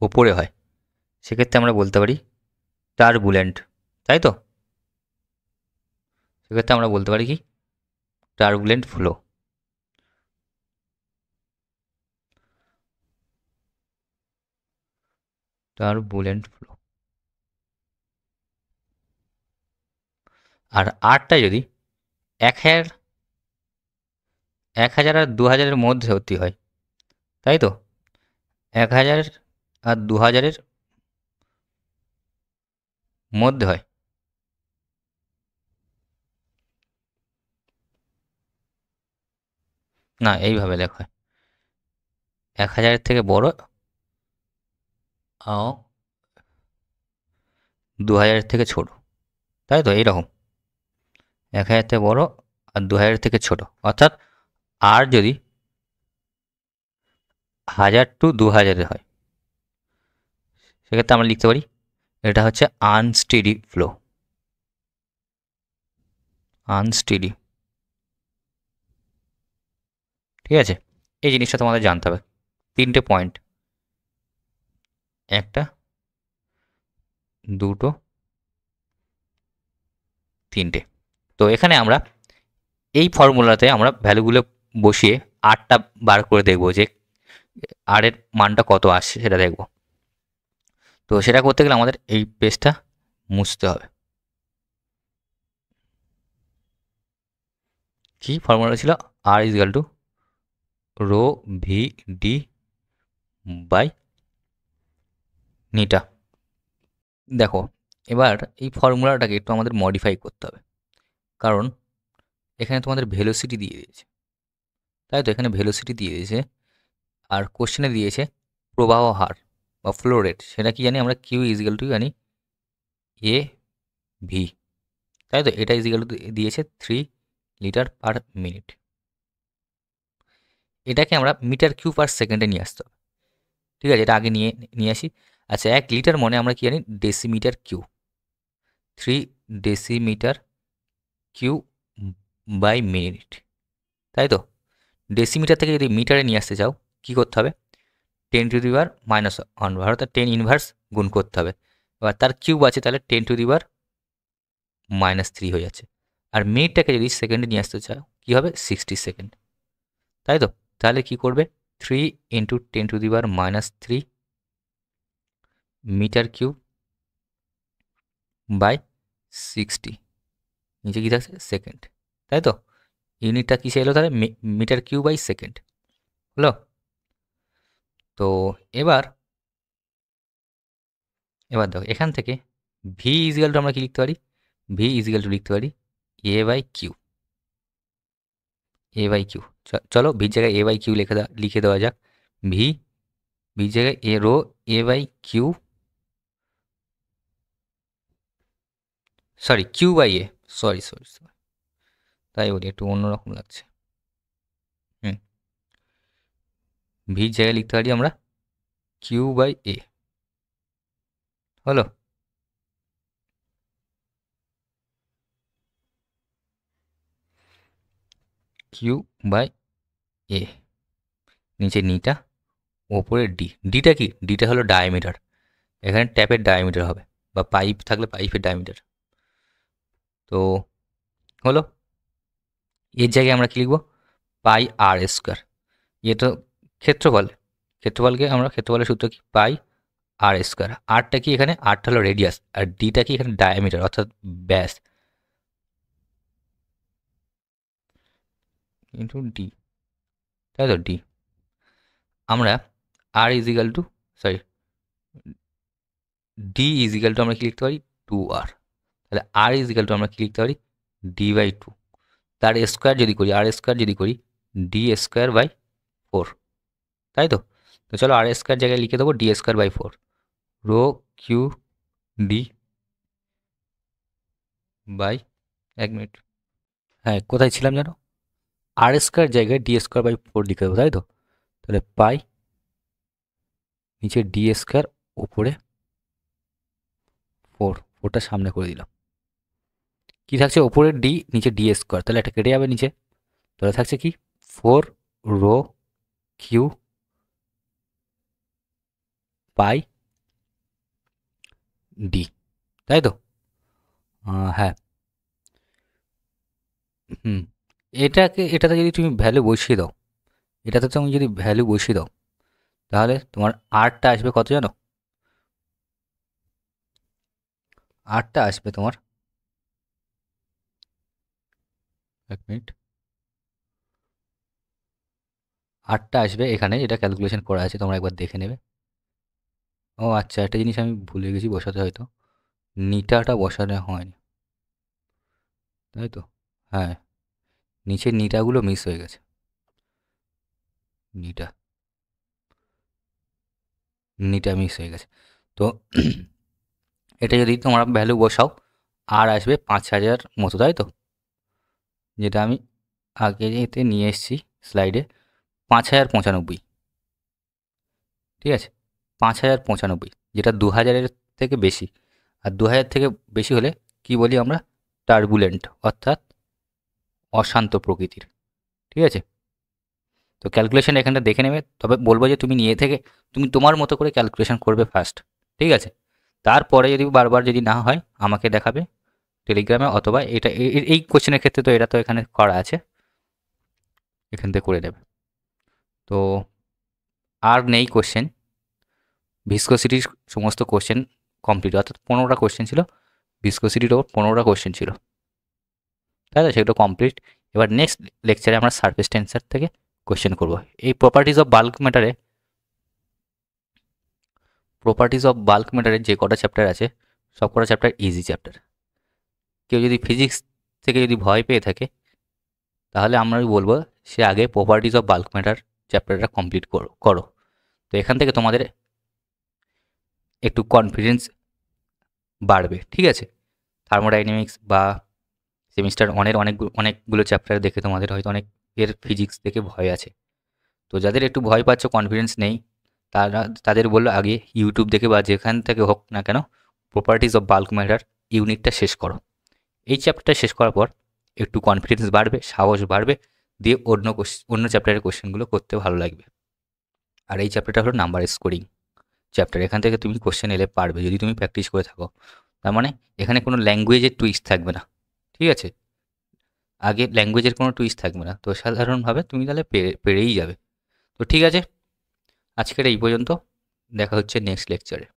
ওপরে হয়, সেক্ষেত্রে আমরা বলতে পারি টার্বুলেন্ট, তাই তো? সেক্ষেত্রে আমরা বলতে পারি কি turbulent flow. Turbulent flow. R আরটা যদি 1000 আর 2000-এর মধ্যবর্তী হয়, তাই তো? 1000 আর 2000-এর মধ্যে হয়, না এইভাবে লেখা হয় 1000-এর থেকে বড় ও 2000-এর থেকে ছোট, তাই তো? এইরকম 1000 থেকে বড় আর 2000 থেকে ছোট, অর্থাৎ আর যদি 1000 টু 2000 হয়, সেক্ষেত্রে আমরা লিখতে পারি এটা হচ্ছে আনস্টেডি ফ্লো। আনস্টেডি, ঠিক আছে? এই জিনিসটা তোমাদের জানতে হবে। 3টে পয়েন্ট, 1টা 2টো 3টে। তো এখানে আমরা এই ফর্মুলাতে আমরা ভ্যালুগুলো বসিয়ে আরটা বার করে দেখব যে আর এর মানটা কত আসছে সেটা দেখব। তো সেটা করতে গেলে আমাদের এই পেজটা মুছতে হবে। কি ফর্মুলা ছিল? R is equal to rho V D by নিটা। দেখো, এবার এই ফর্মুলাটাকে একটু আমাদের মডিফাই করতে হবে, কারণ এখানে তোমাদের ভেলোসিটি দিয়ে দিয়েছে, তাই তো? এখানে ভেলোসিটি দিয়ে দিয়েছে আর কোশ্চেনে দিয়েছে প্রবাহ হার বা ফ্লো রেট। সেটা কি জানি আমরা? কিউ ইজ ইকুয়াল টু জানি এ ভি, তাই তো? এটা ইজ ইকুয়াল টু দিয়েছে 3 লিটার পার মিনিট। এটাকে আমরা মিটার কিউ পার সেকেন্ডে নিয়ে আসতে হবে, ঠিক আছে? এটা আগে নিয়ে নিয়ে আসি। আচ্ছা, 1 লিটার মানে আমরা কি জানি? Decimetre cube, 3 decimetre cube by minute, তাই তো? ডেসিমিটার থেকে যদি মিটারে নিয়ে আসতে চাও, কী করতে হবে? 10 টু দি পাওয়ার -1 অর্থাৎ 10 ইনভার্স গুণ করতে হবে। এবার তার কিউব আছে, তাহলে 10 টু দি পাওয়ার -3 হয়ে যাচ্ছে। আর মিনিটটাকে যদি সেকেন্ডে নিয়ে আসতে চাও, কী হবে? 60 সেকেন্ড, তাই তো? তাহলে কি করবে? 3 into 10 to the power -3 metre cube by 60, নিচে কী থাকছে? সেকেন্ড, তাই তো? ইউনিটটা কিসে এলো তাহলে? মিটার কিউব বাই সেকেন্ড হলো। তো এবার দেখো, এখান থেকে ভি ইজিক্যাল টু আমরা কি লিখতে পারি? ভি ইজিক্যাল টু লিখতে পারি A by Q. A by Q, চলো ভির জায়গায় এ বাই কিউ লিখে দেওয়া যাক। ভির জায়গায় arrow A by Q, sorry Q by A, sorry, তাই বলি, একটু অন্যরকম লাগছে। ভির জায়গায় লিখতে পারি আমরা কিউ বাই এ, হলো। কিউ বাই এ, নিচে নিটা, ওপরে ডি। ডিটা কি? ডিটা হলো ডায়ামিটার, এখানে ট্যাপের ডায়ামিটার হবে, বা পাইপ থাকলে পাইপের ডায়ামিটার। তো হলো, এর জায়গায় আমরা কি লিখব? পাই আর স্কোয়ার। এ তো ক্ষেত্রফল, ক্ষেত্রফলের সূত্র কি? পাই আর স্কোয়ার। আরটা কি এখানে? আরটা হলো রেডিয়াস, আর ডিটা কি এখানে? ডায়ামিটার অর্থাৎ ব্যাস, ইন্টু ডি, তাই তো? ডি। আমরা আর is equal to, sorry, D is equal to আমরা কি লিখতে পারি? 2r। তাহলে আর ইজিক্যাল টু আমরা কি লিখতে পারি? D by 2। তার স্কোয়ার যদি করি, আর স্কোয়ার যদি করি, ডি স্কোয়ার বাই 4, তাই তো? তো চলো আর স্কোয়ার জায়গায় লিখে দেবো D square by 4, rho Q D by, 1 minute, হ্যাঁ কোথায় ছিলাম জানো? আর স্কোয়ার জায়গায় ডি স্কোয়ার বাই 4 লিখে দেবো, তাই তো? তাহলে পাই, নিচে ডি স্কোয়ার, উপরে 4, 4টা সামনে করে দিলাম। কি থাকছে? ওপরে ডি, নিচে ডি স্কোয়ার, তাহলে এটা কেটে যাবে নিচে, তাহলে থাকছে কি? 4 রো কিউ পাই ডি, তাই তো? হ্যাঁ। হুম, এটাতে যদি তুমি ভ্যালু বসিয়ে দাও, এটাতে তুমি যদি ভ্যালু বসিয়ে দাও, তাহলে তোমার আরটা আসবে কত জানো? আরটা আসবে তোমার, এক মিনিট, আরটা আসবে এখানে, যেটা ক্যালকুলেশন করা আছে তোমরা একবার দেখে নেবে। ও আচ্ছা, একটা জিনিস আমি ভুলে গেছি বসাতে হয়তো, নিটাটা বসানো হয়নি, তাই তো? হ্যাঁ, নিচের নিটাগুলো মিস হয়ে গেছে। নিটা নিটা মিস হয়ে গেছে। তো এটা যদি তোমরা ভ্যালু বসাও, আর আসবে 5,000 মতো, তাই তো? যেটা আমি আগে এতে নিয়ে এসেছি স্লাইডে, 5,095, ঠিক আছে? 5,095, যেটা 2,000-এর থেকে বেশি। আর 2,000 থেকে বেশি হলে কি বলি আমরা? টার্বুলেন্ট, অর্থাৎ অশান্ত প্রকৃতির, ঠিক আছে? তো ক্যালকুলেশন এখানটা দেখে নেবে, তবে বলবো যে তুমি নিয়ে থেকে তুমি তোমার মতো করে ক্যালকুলেশন করবে ফার্স্ট, ঠিক আছে? তারপরে যদি বারবার যদি না হয় আমাকে দেখাবে টেলিগ্রামে, অথবা এটা এই কোশ্চেনের ক্ষেত্রে তো এটা তো এখানে করা আছে, এখান থেকে করে নেবে। তো আর নেই কোশ্চেন, ভিসকোসিটির সমস্ত কোশ্চেন কমপ্লিট, অর্থাৎ 15টা কোশ্চেন ছিল, ভিসকোসিটির ওপর 15টা কোশ্চেন ছিল, তাই তো? সেগুলো কমপ্লিট। এবার নেক্সট লেকচারে আমরা সারফেস টেন্সার থেকে কোশ্চেন করব। এই প্রপার্টিজ অফ বাল্ক ম্যাটারের যে কটা চ্যাপ্টার আছে, সব কটা চ্যাপ্টার ইজি চ্যাপ্টার। কেউ যদি ফিজিক্স থেকে যদি ভয় পেয়ে থাকে, তাহলে আমরা বলবো সে আগে প্রপার্টিজ অফ বাল্ক ম্যাটার চ্যাপ্টারটা কমপ্লিট করো। তো এখান থেকে তোমাদের একটু কনফিডেন্স বাড়বে, ঠিক আছে? থার্মোডাইনামিক্স বা সেমিস্টার ওয়ানের অনেকগুলো চ্যাপ্টার দেখে তোমাদের হয়তো অনেক এর ফিজিক্স দেখে ভয় আছে। তো যাদের একটু ভয় পাচ্ছ, কনফিডেন্স নেই, তাদের বললো আগে ইউটিউব দেখে বা যেখান থেকে হোক না কেন প্রপার্টিজ অফ বাল্ক ম্যাটার ইউনিটটা শেষ করো। এই চ্যাপ্টারটা শেষ করার পর একটু কনফিডেন্স বাড়বে, সাহস বাড়বে, দিয়ে অন্য চ্যাপ্টারের কোশ্চেনগুলো করতে ভালো লাগবে। আর এই চ্যাপ্টারটা হলো নাম্বার স্কোরিং চ্যাপ্টার। এখান থেকে তুমি কোশ্চেন এলে পারবে যদি তুমি প্র্যাকটিস করে থাকো। তার মানে এখানে কোনো ল্যাঙ্গুয়েজের টুইস্ট থাকবে না, ঠিক আছে? আগে ল্যাঙ্গুয়েজের কোনো টুইস্ট থাকবে না, তো সাধারণভাবে তুমি তাহলে পেরেই যাবে। তো ঠিক আছে, আজকের এই পর্যন্ত, দেখা হচ্ছে নেক্সট লেকচারে।